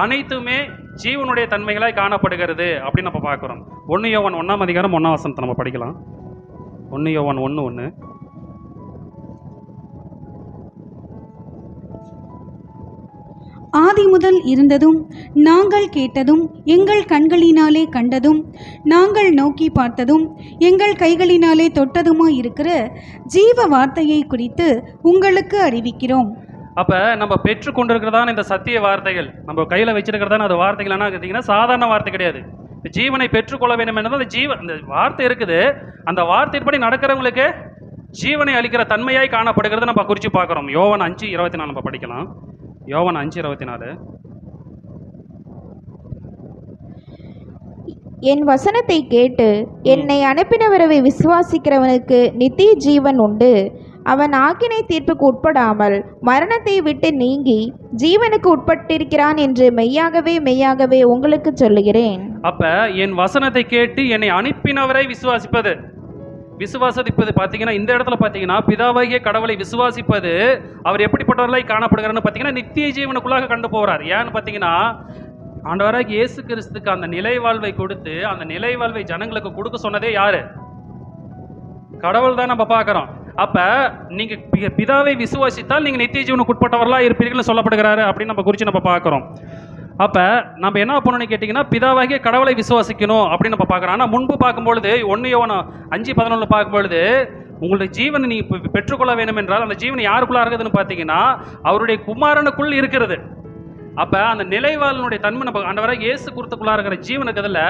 அனைத்துமே ஜீவனுடைய தன்மைகளாய் காணப்படுகிறது அப்படின்னு நம்ம பார்க்கிறோம். 1 யோவான் 1ஆம் அதிகாரம் 1ஆம் வசனத்தை நம்ம படிக்கலாம். 1 யோவான் 1:1. ஆதி முதல் இருந்ததும் நாங்கள் கேட்டதும் எங்கள் கண்களினாலே கண்டதும் நாங்கள் நோக்கி பார்த்ததும் எங்கள் கைகளினாலே தொட்டதுமாய் இருக்கிற ஜீவ வார்த்தையை குறித்து உங்களுக்கு அறிவிக்கிறோம். அப்ப நம்ம பெற்றுக்கொண்டிருக்கிறதான இந்த சத்திய வார்த்தைகள் நம்ம கையில வச்சிருக்கிறதான அது வார்த்தைகள் என்ன கேட்டீங்கன்னா சாதாரண வார்த்தை கிடையாது. ஜீவனை பெற்றுக்கொள்ள வேண்டும் என்றது அந்த வார்த்தை இருக்குது. அந்த வார்த்தைப்படி நடக்கிறவங்களுக்கு ஜீவனை அளிக்கிற தன்மையாய் காணப்படுகிறது நம்ம குறித்து பார்க்கிறோம். யோவான் 5:24 நம்ம படிக்கலாம். யோவான் 5:24. என் வசனத்தை கேட்டு என்னை அனுப்பினவரை விசுவாசிக்கிறவனுக்கு நித்திய ஜீவன் உண்டு. அவன் ஆக்கினை தீர்ப்புக்கு உட்படாமல் மரணத்தை விட்டு நீங்கி ஜீவனுக்கு உட்பட்டிருக்கிறான் என்று மெய்யாகவே மெய்யாகவே உங்களுக்கு சொல்லுகிறேன். அப்ப என் வசனத்தை கேட்டு என்னை அனுப்பினவரை விசுவாசிப்பது பார்த்தீங்கன்னா இந்த இடத்துல பார்த்தீங்கன்னா பிதாவாகிய கடவுளை விசுவாசிப்பது அவர் எப்படிப்பட்டவர்களாய் காணப்படுகிறார்னு பார்த்தீங்கன்னா நித்திய ஜீவனுக்குள்ளாக கண்டு போகிறார். ஏன்னு பார்த்தீங்கன்னா ஆண்டவராகிய இயேசு கிறிஸ்துக்கு அந்த நிலை வாழ்வை கொடுத்து அந்த நிலை வாழ்வை ஜனங்களுக்கு கொடுக்க சொன்னதே யாரு? கடவுள் தான் நம்ம பார்க்குறோம். அப்ப நீங்க பிதாவை விசுவாசித்தால் நீங்க நித்திய ஜீவனுக்கு உட்பட்டவர்களாக இருப்பீர்கள் சொல்லப்படுகிறாரு அப்படின்னு நம்ம குறித்து நம்ம பார்க்குறோம். அப்ப நம்ம என்ன பண்ணணும்னு கேட்டீங்கன்னா பிதாவாகிய கடவுளை விசுவாசிக்கணும் அப்படின்னு நம்ம பார்க்குறோம். ஆனால் முன்பு பார்க்கும்பொழுது 1 யோவான் 5:11 பார்க்கும்பொழுது உங்களுடைய ஜீவனை நீ பெற்றுக்கொள்ள வேண்டும் என்றால் அந்த ஜீவன் யாருக்குள்ளா இருக்குதுன்னு பார்த்தீங்கன்னா அவருடைய குமாரனுக்குள் இருக்கிறது. அப்ப அந்த நிலைவாளனுடைய தன்மை நம்ம ஆண்டவராகிய இயேசு கிறிஸ்துக்குள்ளா இருக்கிற ஜீவனுக்கு அதில்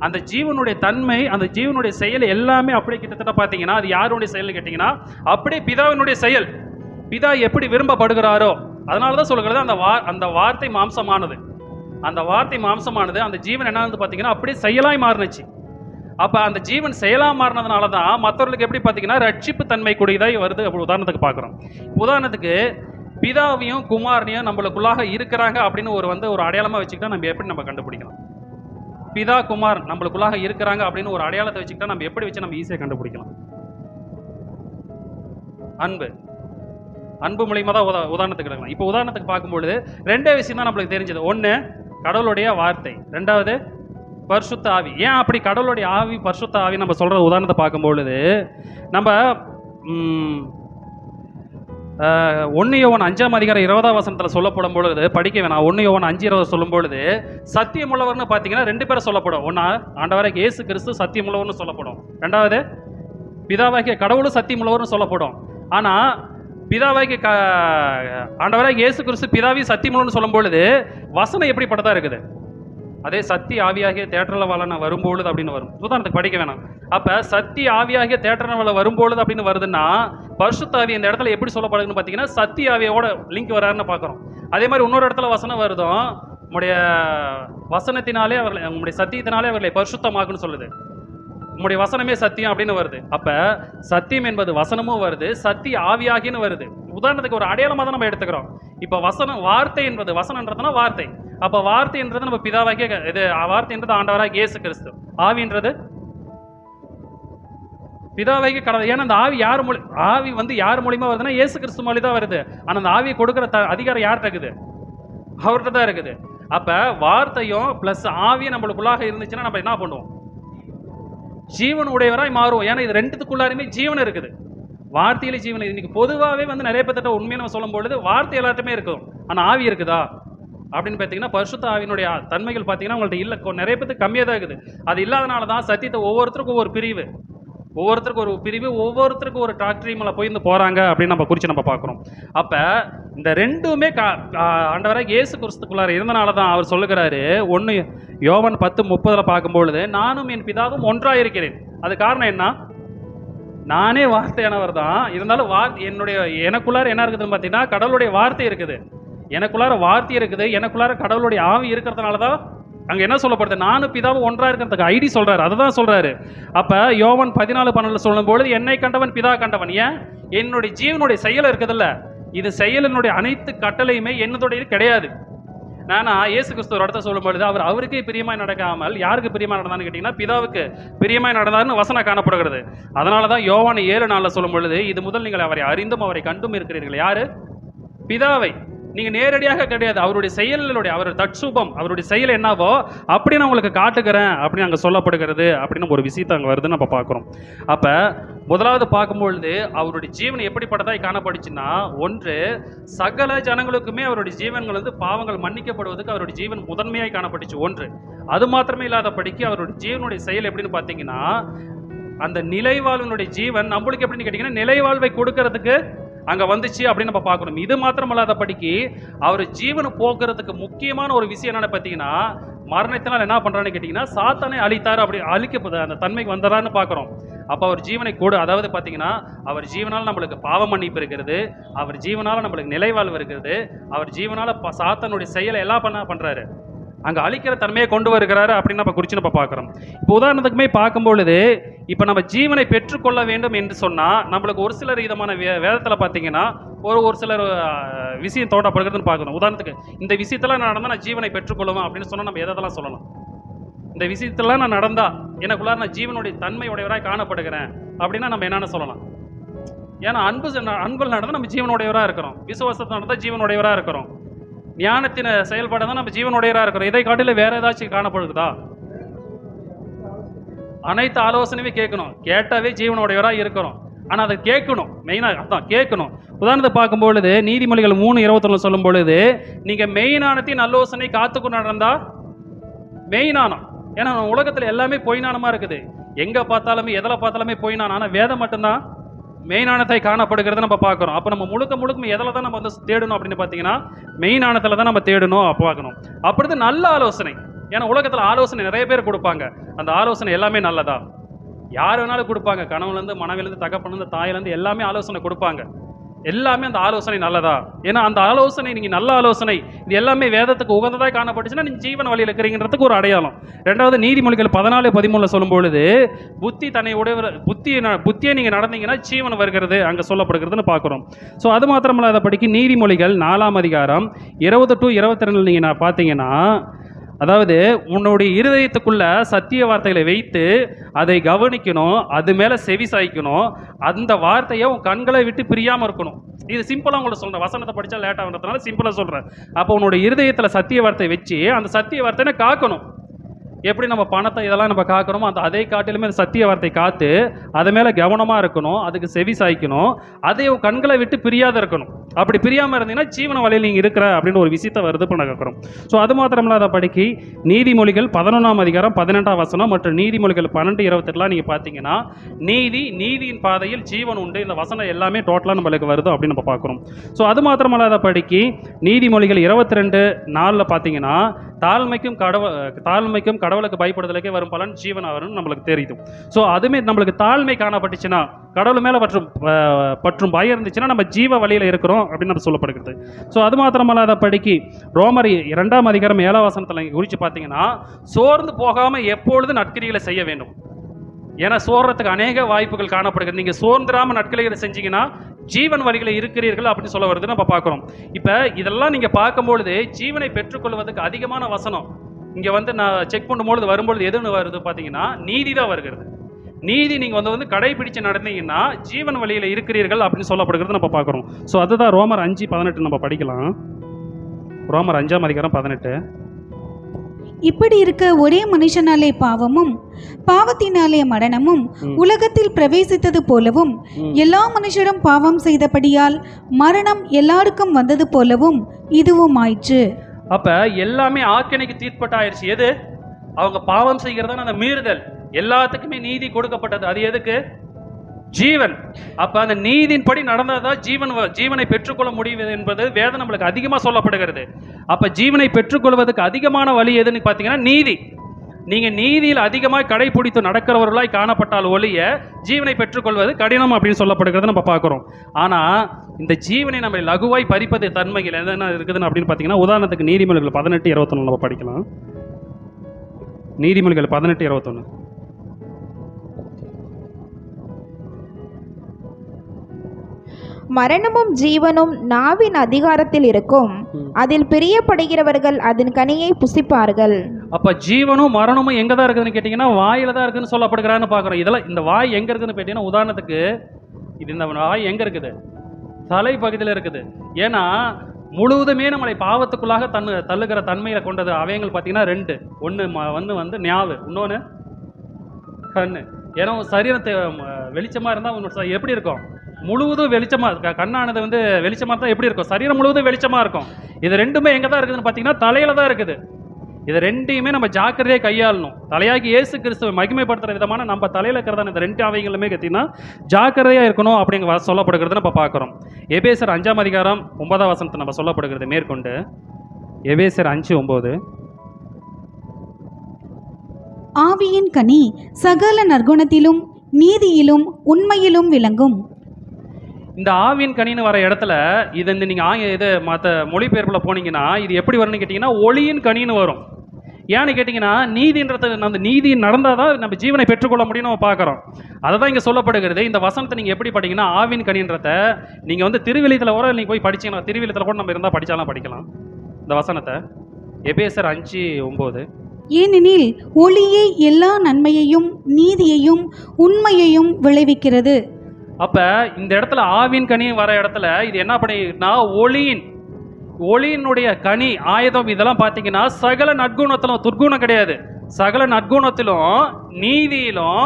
அந்த ஜீவனுடைய தன்மை அந்த ஜீவனுடைய செயல் எல்லாமே அப்படியே கிட்டத்தட்ட பார்த்தீங்கன்னா அது யாருடைய செயல்னு கேட்டீங்கன்னா அப்படியே பிதாவினுடைய செயல். பிதா எப்படி விரும்பப்படுகிறாரோ அதனால தான் சொல்லுகிறது அந்த வார்த்தை மாம்சமானது. அந்த வார்த்தை மாம்சமானது அந்த ஜீவன் என்னன்னு பார்த்தீங்கன்னா அப்படியே செயலாய் மாறினுச்சு. அப்போ அந்த ஜீவன் செயலாக மாறினதுனால தான் மற்றவர்களுக்கு எப்படி பார்த்தீங்கன்னா ரட்சிப்பு தன்மை கூடியதாய் வருது. அப்படி உதாரணத்துக்கு பார்க்குறோம். உதாரணத்துக்கு பிதாவையும் குமாரனையும் நம்மளுக்குள்ளாக இருக்கிறாங்க அப்படின்னு ஒரு அடையாளமாக வச்சுக்கிட்டா நம்ம எப்படி நம்ம கண்டுபிடிக்கலாம்? பிதா குமார் நம்மளுக்குள்ளாக இருக்கிறாங்க அப்படின்னு ஒரு அடையாளத்தை வச்சுக்கிட்டா நம்ம எப்படி வச்சு நம்ம ஈஸியாக கண்டுபிடிக்கலாம்? அன்பு மூலியமாக தான் உதாரணத்துக்கு எடுக்கலாம். இப்போ உதாரணத்துக்கு பார்க்கும்பொழுது 2 விஷயம் தான் நம்மளுக்கு தெரிஞ்சது. 1 கடவுளுடைய வார்த்தை, 2வது பரிசுத்த ஆவி. ஏன் அப்படி கடவுளுடைய ஆவி பரிசுத்த ஆவி நம்ம சொல்கிற உதாரணத்தை பார்க்கும்பொழுது நம்ம 1 யோவான் 5ஆம் அதிகாரம் 20ஆம் வசனத்தில் சொல்லப்படும் பொழுது படிக்க வேணாம். 1 யோவான் 5:20 சொல்லும் பொழுது சத்தியமுள்ளவர்னு பார்த்தீங்கன்னா 2 பேரை சொல்லப்படும். ஒன்றா ஆண்டவராகிய இயேசு கிறிஸ்து சத்தியமுள்ளவர்னு சொல்லப்படும். 2வது பிதாவாகிய கடவுளும் சத்தியமுள்ளவர்னு சொல்லப்படும். ஆனால் பிதாவாகிய ஆண்டவராகிய இயேசு கிறிஸ்து பிதாவி சத்தியமுள்ளவர்னு சொல்லும் பொழுது வசனம் எப்படிப்பட்டதா இருக்குது? அதே சத்திய ஆவியாகிய தேற்றலவாளன வரும்பொழுது அப்படின்னு வரும். உதாரணத்துக்கு படிக்க வேணாம். அப்போ சத்திய ஆவியாகிய தேற்றலவாள வரும்பொழுது அப்படின்னு வருதுன்னா பரிசுத்த ஆவி இந்த இடத்துல எப்படி சொல்லப்படுதுன்னு பார்த்தீங்கன்னா சத்திய ஆவியோட லிங்க் வராருன்னு பார்க்குறோம். அதே மாதிரி இன்னொரு இடத்துல வசனம் வருதும் உங்களுடைய வசனத்தினாலே அவர்களை உங்களுடைய சத்தியத்தினாலே அவர்களை பரிசுத்தமாக்குன்னு சொல்லுது. உங்களுடைய வசனமே சத்தியம் அப்படின்னு வருது. அப்போ சத்தியம் என்பது வசனமும் வருது, சத்திய ஆவியாகின்னு வருது. உதாரணத்துக்கு ஒரு அடையாளமாக தான் நம்ம எடுத்துக்கிறோம். இப்போ வார்த்தை என்பது வசனன்றதுனா வார்த்தை. அப்போ வார்த்தைன்றது நம்ம பிதாவாகிய இது வார்த்தைன்றது ஆண்டவராகிய இயேசு கிறிஸ்து. ஆவின்றது பிதாவாகிய கடவுள். ஏன்னா அந்த ஆவி ஆவி யார் மூலியமா வருதுன்னா இயேசு கிறிஸ்து மூலி தான் வருது. ஆனால் அந்த ஆவியை கொடுக்குற அதிகாரம் யார்கிட்ட இருக்குது? அவர்கிட்ட தான் இருக்குது. அப்போ வார்த்தையும் ப்ளஸ் ஆவியும் நம்மளுக்குள்ளாக இருந்துச்சுன்னா நம்ம என்ன பண்ணுவோம்? ஜீவன் உடையவராய் மாறுவோம். ஏன்னா இது ரெண்டுத்துக்குள்ளாருமே ஜீவன் இருக்குது. வார்த்தையிலே ஜீவன். இன்னைக்கு பொதுவாகவே வந்து நிறைய பேர்த்திட்ட உண்மையை நம்ம சொல்லும் பொழுது வார்த்தை எல்லாத்துமே இருக்கும், ஆனால் ஆவி இருக்குதா அப்படின்னு பார்த்தீங்கன்னா பரிசுத்த ஆவியினுடைய தன்மைகள் பார்த்தீங்கன்னா உங்கள்ட்ட இல்லை. நிறைய பேருக்கு கம்மியாக தான் இருக்குது. அது இல்லாதனால தான் சத்தியத்தை ஒவ்வொருத்தருக்கும் ஒரு பிரிவு, ஒவ்வொருத்தருக்கும் ஒரு டாக்டரி மேலே போயிருந்து போகிறாங்க அப்படின்னு நம்ம குறித்து நம்ம பார்க்குறோம். அப்போ இந்த ரெண்டுமே ஆண்டவராக இயேசு கிறிஸ்துக்குள்ளார இருந்தனால தான் அவர் சொல்லுகிறாரு. ஒன்று யோவான் 10:30 பார்க்கும்பொழுது நானும் என் பிதாவும் ஒன்றாக இருக்கிறேன். அது காரணம் என்ன? நானே வார்த்தையானவர் தான், இருந்தாலும் என்னுடைய எனக்குள்ளார என்ன இருக்குதுன்னு பார்த்தீங்கன்னா கடவுளுடைய வார்த்தை இருக்குது, எனக்குள்ளார வார்த்தை இருக்குது, எனக்குள்ளார கடவுளுடைய ஆவி இருக்கிறதுனால தான் அங்கே என்ன சொல்லப்படுது, நானும் பிதாவும் ஒன்றாக இருக்கிறதுக்கு ஐடி சொல்கிறாரு. அதுதான் சொல்கிறாரு. அப்போ யோவான் 14:12 சொல்லும்பொழுது என்னை கண்டவன் பிதா கண்டவன். ஏன்? என்னுடைய ஜீவனுடைய செயல் இருக்குதுல்ல, இது செயலினுடைய அனைத்து கட்டளையுமே என்னுடைய கிடையாது. நான் இயேசு கிறிஸ்து ஒரு இடத்த சொல்லும்பொழுது அவருக்கே பிரியமாய் நடக்காமல் யாருக்கு பிரியமாய் நடந்தான்னு கேட்டிங்கன்னா பிதாவுக்கு பிரியமாய் நடந்தார்னு வசனம் காணப்படுகிறது. அதனால தான் யோவான் 7:4 சொல்லும் பொழுது இது முதல் நீங்கள் அவரை அறிந்தும் அவரை கண்டும் இருக்கிறீர்கள். யாரு? பிதாவை. நீங்கள் நேரடியாக கிடையாது, அவருடைய செயலுடைய அவருடைய தற்சூபம், அவருடைய செயல் என்னவோ அப்படி நான் உங்களுக்கு காட்டுக்கிறேன் அப்படின்னு அங்கே சொல்லப்படுகிறது அப்படின்னு ஒரு விஷயத்தை அங்கே வருதுன்னு நம்ம பார்க்குறோம். அப்போ முதலாவது பார்க்கும்பொழுது அவருடைய ஜீவன் எப்படிப்பட்டதாய் காணப்படுச்சுன்னா, ஒன்று சகல ஜனங்களுக்குமே அவருடைய ஜீவன்கள் வந்து பாவங்கள் மன்னிக்கப்படுவதற்கு அவருடைய ஜீவன் முதன்மையாய் காணப்பட்டுச்சு. ஒன்று அது மாத்திரமே இல்லாதபடிக்கு அவருடைய ஜீவனுடைய செயல் எப்படின்னு பார்த்தீங்கன்னா, அந்த நிலைவாழ்வினுடைய ஜீவன் நம்மளுக்கு எப்படின்னு கேட்டிங்கன்னா நிலைவாழ்வை கொடுக்கறதுக்கு அங்கே வந்துச்சு அப்படின்னு நம்ம பார்க்கணும். இது மாத்திரமல்லாதபடிக்கு அவர் ஜீவனை போக்குறதுக்கு முக்கியமான ஒரு விஷயம் என்னென்னு பார்த்தீங்கன்னா, மரணத்தினால் என்ன பண்ணுறான்னு கேட்டிங்கன்னா சாத்தானை அழித்தார், அப்படி அழிக்க அந்த தன்மைக்கு வந்துடுறான்னு பார்க்குறோம். அப்போ அவர் ஜீவனை கூட, அதாவது பார்த்தீங்கன்னா அவர் ஜீவனால் நம்மளுக்கு பாவ மன்னிப்பு இருக்கிறது, அவர் ஜீவனால் நம்மளுக்கு நிலைவாழ்வு இருக்கிறது, அவர் ஜீவனால் சாத்தானுடைய செயலை எல்லாம் பண்ணுறாரு, அங்கே அழிக்கிற தன்மையை கொண்டு வருகிறாரு அப்படின்னு நம்ம குறித்து நம்ம பார்க்குறோம். இப்போ உதாரணத்துக்குமே பார்க்கும்பொழுது இப்போ நம்ம ஜீவனை பெற்றுக்கொள்ள வேண்டும் என்று சொன்னால் நம்மளுக்கு ஒரு சிலர் விதமான வேதத்தில் பார்த்தீங்கன்னா ஒரு சிலர் விஷயம் தோட்டப்படுகிறதுன்னு பார்க்கணும். உதாரணத்துக்கு இந்த விஷயத்தெல்லாம் நான் நடந்தால் நான் ஜீவனை பெற்றுக்கொள்ளுவேன் அப்படின்னு சொன்னால் நம்ம எதெல்லாம் சொல்லலாம்? இந்த விஷயத்தெல்லாம் நான் நடந்தா எனக்குள்ளார நான் ஜீவனுடைய தன்மையுடையவராக காணப்படுகிறேன் அப்படின்னா நம்ம என்னென்ன சொல்லலாம்? ஏன்னா அன்பு நடந்தால் நம்ம ஜீவனுடையவராக இருக்கிறோம், விசுவாசத்தை நடந்தால் ஜீவனுடையவராக இருக்கிறோம், ஞானத்தின் செயல்பாடு தான் நம்ம ஜீவனுடையராக இருக்கிறோம். இதை காட்டில் வேற ஏதாச்சும் காணப்படுதா? அனைத்து ஆலோசனையுமே கேட்கணும், கேட்டாவே ஜீவனுடையவராக இருக்கிறோம். ஆனால் அதை கேட்கணும், மெயினாக அதான் கேட்கணும். உதாரணத்தை பார்க்கும்பொழுது நீதிமொழிகள் 3:21 சொல்லும் பொழுது நீங்கள் மெயினானத்தையும் நல்லோசனை காத்துக்கொண்டு நடந்தால் மெயினானம். ஏன்னா உலகத்தில் எல்லாமே பொய்னானமாக இருக்குது, எங்கே பார்த்தாலுமே எதில் பார்த்தாலுமே பொய்னானம். ஆனால் வேதம் மட்டும்தான் மெயினானத்தை காணப்படுகிறத நம்ம பார்க்குறோம். அப்போ நம்ம முழுக்க எதில் தான் நம்ம வந்து தேடணும் அப்படின்னு பார்த்தீங்கன்னா மெயினானத்தில் தான் நம்ம தேடணும் பார்க்கணும். அப்படி நல்ல ஆலோசனை. ஏன்னா உலகத்தில் ஆலோசனை நிறைய பேர் கொடுப்பாங்க, அந்த ஆலோசனை எல்லாமே நல்லதா? யார் வேணாலும் கொடுப்பாங்க, கணவன்லேருந்து மனைவிலேருந்து தகப்பன்லேருந்து தாயிலேருந்து எல்லாமே ஆலோசனை கொடுப்பாங்க, எல்லாமே அந்த ஆலோசனை நல்லதா? ஏன்னா அந்த ஆலோசனை நீங்கள் நல்ல ஆலோசனை இது எல்லாமே வேதத்துக்கு உகந்ததாக காணப்பட்டுச்சுன்னா நீங்கள் ஜீவன் வழியில் இருக்கிறீங்கிறதுக்கு ஒரு அடையாளம். ரெண்டாவது நீதிமொழிகள் 14:13 சொல்லும் பொழுது புத்தி தன்னை உடையவர் புத்தியை நீங்கள் நடந்தீங்கன்னா ஜீவன் வருகிறது அங்கே சொல்லப்படுகிறதுன்னு பார்க்குறோம். ஸோ அது மாத்திரமில்லாதபடிக்கு நீதிமொழிகள் 4ஆம் அதிகாரம் 20 to 22 நீங்கள் பார்த்தீங்கன்னா, அதாவது உன்னுடைய இருதயத்துக்குள்ள சத்திய வார்த்தைகளை வைத்து அதை கவனிக்கணும், அது மேலே செவி சாய்க்கணும், அந்த வார்த்தையை உன் கண்களை விட்டு பிரியாமல் இருக்கணும். இது சிம்பிளாக உங்களை சொல்கிறேன், வசனத்தை படித்தா லேட்டாக வந்ததுனால சிம்பிளாக சொல்கிறேன். அப்போ உன்னோட இருதயத்தில் சத்திய வார்த்தை வச்சு அந்த சத்திய வார்த்தையை காக்கணும். எப்படி நம்ம பணத்தை இதெல்லாம் நம்ம காக்கிறோமோ அந்த அதை காட்டிலுமே அந்த சத்திய வார்த்தை காத்து அது மேலே கவனமாக இருக்கணும், அதுக்கு செவி சாய்க்கணும், அதை கண்களை விட்டு பிரியாத இருக்கணும். அப்படி பிரியாமல் இருந்தீங்கன்னா ஜீவன வழியில் நீங்கள் இருக்கிற அப்படின்னு ஒரு விஷயத்தை வருது பண்ண கேட்குறோம். ஸோ அது மாத்திரமில்லாத படிக்கு நீதிமொழிகள் 11ஆம் அதிகாரம் 18ஆம் வசனம் மற்றும் நீதிமொழிகள் 12:28 நீங்கள் பார்த்தீங்கன்னா நீதியின் பாதையில் ஜீவன் உண்டு, இந்த வசனம் எல்லாமே டோட்டலாக நம்மளுக்கு வருது அப்படின்னு நம்ம பார்க்குறோம். ஸோ அது மாத்திரமில்லாத படிக்கு நீதிமொழிகள் 22:4 பார்த்தீங்கன்னா தாழ்மைக்கும் கடவுளுக்கு பயப்படுதலுக்கே வரும் பலன் ஜீவன் வரும்னு நம்மளுக்கு தெரியுது. ஸோ அதுமே நம்மளுக்கு தாழ்மை காணப்பட்டுச்சுன்னா, கடவுள் மேலே பற்றும் பயம் இருந்துச்சுன்னா நம்ம ஜீவ வழியில் இருக்கிறோம் அப்படின்னு நம்ம சொல்லப்படுகிறது. ஸோ அது மாத்திரமல்லாத படிக்கு ரோமர் 2ஆம் அதிகாரம் 7ஆம் வசனத்தில் நீங்கள் குறித்து பார்த்தீங்கன்னா சோர்ந்து போகாமல் எப்பொழுது நற்கிரிகளை செய்ய வேண்டும். ஏன்னா சோர்றதுக்கு அநேக வாய்ப்புகள் காணப்படுகிறது. நீங்கள் சோர்ந்துடாமல் நற்கிரிகளை செஞ்சீங்கன்னா ஜீவன் வழிகளை இருக்கிறீர்கள் அப்படின்னு சொல்ல வருது நம்ம பார்க்குறோம். இப்போ இதெல்லாம் நீங்கள் பார்க்கும்பொழுது ஜீவனை பெற்றுக்கொள்வதற்கு அதிகமான வசனம் இங்கே வந்து நான் செக் பண்ணும்பொழுது வரும்பொழுது எதுன்னு வருது பார்த்தீங்கன்னா நீதி தான் வருகிறது. நீதி நீங்கள் வந்து கடைபிடிச்சு நடந்தீங்கன்னா ஜீவன் வழியில் இருக்கிறீர்கள் அப்படின்னு சொல்லப்படுகிறது நம்ம பார்க்குறோம். ஸோ அதுதான் ரோமர் 5:18 நம்ம படிக்கலாம். ரோமர் 5ஆம் அதிகாரம் 18. இப்படி இருக்க ஒரே மனுஷனாலே பாவமும் பாவத்தினாலே மரணமும் உலகத்தில் பிரவேசித்தது போலவும் எல்லா மனுஷரும் பாவம் செய்தபடியால் மரணம் எல்லாருக்கும் வந்தது போலவும் இதுவும் ஆயிற்று. அப்ப எல்லாமே ஆக்கினைக்கு தீர்ப்பட்ட ஆயிடுச்சு. எது? அவங்க பாவம் செய்கிறதா அந்த மீறுதல். எல்லாத்துக்குமே நீதி கொடுக்கப்பட்டது. அது எதுக்கு? ஜீவன். அப்ப அந்த நீதியின்படி நடந்தாதான் ஜீவனை பெற்றுக்கொள்ள முடியும் என்பது வேதம் நம்மளுக்கு அதிகமா சொல்லப்படுகிறது. அப்ப ஜீவனை பெற்றுக்கொள்வதற்கு அதிகமான வழி எதுன்னு பார்த்தீங்கன்னா நீதி. நீங்க நீதியில் அதிகமாக கடைபிடித்து நடக்கிறவர்களாய் காணப்பட்டால் ஒழிய ஜீவனை பெற்றுக்கொள்வது கடினம் அப்படின்னு சொல்லப்படுகிறது நம்ம பார்க்குறோம். ஆனா இந்த ஜீவனை நம்ம லகுவாய் பறிப்பது தன்மைகள் என்ன இருக்குதுன்னு அப்படின்னு பார்த்தீங்கன்னா, உதாரணத்துக்கு நீதிமொழிகள் 18:21 நம்ம படிக்கலாம். நீதிமொழிகள் 18:21. மரணமும் ஜீவனும் நாவின் அதிகாரத்தில் இருக்கும், அதில் பிரியப்படுகிறவர்கள் அதன் கனியை புசிப்பார்கள். அப்ப ஜீவனும் மரணமும் எங்க தான் இருக்குதுன்னு கேட்டீங்கன்னா வாயில தான் இருக்குன்னு சொல்லப்படுகிறான்னு பார்க்குறோம். இதெல்லாம் இந்த வாய் எங்க இருக்குதுன்னு கேட்டீங்கன்னா, உதாரணத்துக்கு இந்த வாய் எங்க இருக்குது? தலை பகுதியில் இருக்குது. ஏன்னா முழுவதுமே நம்மளை பாவத்துக்குள்ளாக தள்ளுகிற தன்மையில கொண்டது அவைகள் பார்த்தீங்கன்னா ரெண்டு. ஒன்று வந்து ஞாவு, இன்னொன்று கண்ணு. ஏன்னா சரீரத்தை வெளிச்சமா இருந்தால் எப்படி இருக்கும்? முழுவதும் வெளிச்சமா கண்ணானது வந்து வெளிச்சமா தான் எப்படி இருக்கும்? சரீரம் முழுவதும் வெளிச்சமா இருக்கும். இது ரெண்டுமே எங்க தான் இருக்குதுன்னு பார்த்தீங்கன்னா தலையில தான் இருக்குது. இது ரெண்டையுமே நம்ம ஜாக்கிரதையாக கையாளணும். தலையாகி இயேசு கிறிஸ்துவை மகிமைப்படுத்துற விதமான நம்ம தலையில இருக்கிறதான இந்த ரெண்டு அவைகளுமே பார்த்தீங்கன்னா ஜாக்கிரதையா இருக்கணும் அப்படிங்க சொல்லப்படுகிறது நம்ம பார்க்குறோம். எபேசர் 5:9 நம்ம சொல்லப்படுகிறது மேற்கொண்டு. எபேசர் 5:9. ஆவியின் கனி சகல நற்குணத்திலும் நீதியிலும் உண்மையிலும் விளங்கும். இந்த ஆவியின் கனின்னு வர இடத்துல இது நீங்கள் இது மற்ற மொழிபெயர்ப்பில் போனீங்கன்னா இது எப்படி வரும்னு கேட்டிங்கன்னா ஒளியின் கனின்னு வரும். ஏன்னு கேட்டிங்கன்னா நீதின்றது அந்த நீதி நடந்தால் தான் நம்ம ஜீவனை பெற்றுக்கொள்ள முடியும்னு நம்ம பார்க்குறோம். அதை தான் இங்கே சொல்லப்படுகிறது. இந்த வசனத்தை நீங்கள் எப்படி படிங்கன்னா ஆவின் கனின்றத நீங்கள் வந்து திருவிழியத்தில் கூட நீங்கள் போய் படிச்சிங்கன்னா, திருவிழியத்தில் கூட நம்ம இருந்தால் படித்தாலும் படிக்கலாம் இந்த வசனத்தை. எபேசர் 5:9. ஏனெனில் ஒளியே எல்லா நன்மையையும் நீதியையும் உண்மையையும் விளைவிக்கிறது. அப்ப இந்த இடத்துல ஆவின் கனி வர இடத்துல இது என்ன பண்ணினா ஒளியினுடைய கனி ஆயுதம் இதெல்லாம் பார்த்தீங்கன்னா சகல நற்குணத்திலும், துர்குணம் கிடையாது, சகல நற்குணத்திலும் நீதியிலும்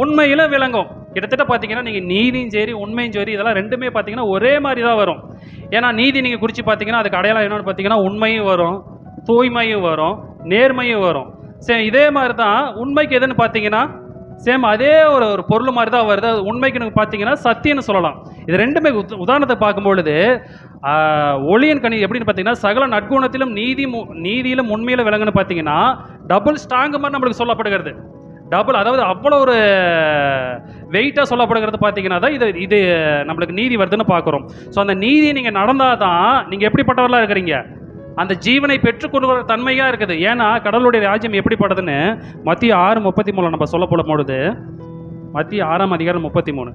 உண்மையிலும் விளங்கும். கிட்டத்தட்ட பார்த்தீங்கன்னா நீங்கள் நீதியும் சரி உண்மையும் சரி இதெல்லாம் ரெண்டுமே பார்த்தீங்கன்னா ஒரே மாதிரி தான் வரும். ஏன்னா நீதி நீங்கள் குறித்து பார்த்தீங்கன்னா அதுக்கு அடையாளம் என்னென்னு பார்த்தீங்கன்னா உண்மையும் வரும், தூய்மையும் வரும், நேர்மையும் வரும். சரி, இதே மாதிரி தான் உண்மைக்கு எதுன்னு பார்த்தீங்கன்னா சேம் அதே ஒரு பொருள் மாதிரி தான் வருது. உண்மைக்கு பார்த்தீங்கன்னா சத்தியம்னு சொல்லலாம். இது ரெண்டுமே உதாரணத்தை பார்க்கும்பொழுது ஒளியின் கனி எப்படின்னு பார்த்தீங்கன்னா சகல நற்குணத்திலும் நீதியிலும் உண்மையிலும் விளங்குன்னு பார்த்தீங்கன்னா டபுள் ஸ்ட்ராங் மாதிரி நம்மளுக்கு சொல்லப்படுகிறது. டபுள், அதாவது அவ்வளோ ஒரு வெயிட்டாக சொல்லப்படுகிறது பார்த்தீங்கன்னா தான் இது நம்மளுக்கு நீதி வருதுன்னு பார்க்குறோம். ஸோ அந்த நீதி நீங்கள் நடந்தால் தான் நீங்கள் எப்படிப்பட்டவர்களாக இருக்கிறீங்க? அந்த ஜீவனை பெற்றுக்கொள்கிற தன்மையாக இருக்குது. ஏன்னா கடவுளுடைய ராஜ்யம் எப்படிப்படுதுன்னு மத்திய 6:33 நம்ம சொல்ல போடும்பொழுது, மத்திய 6:33.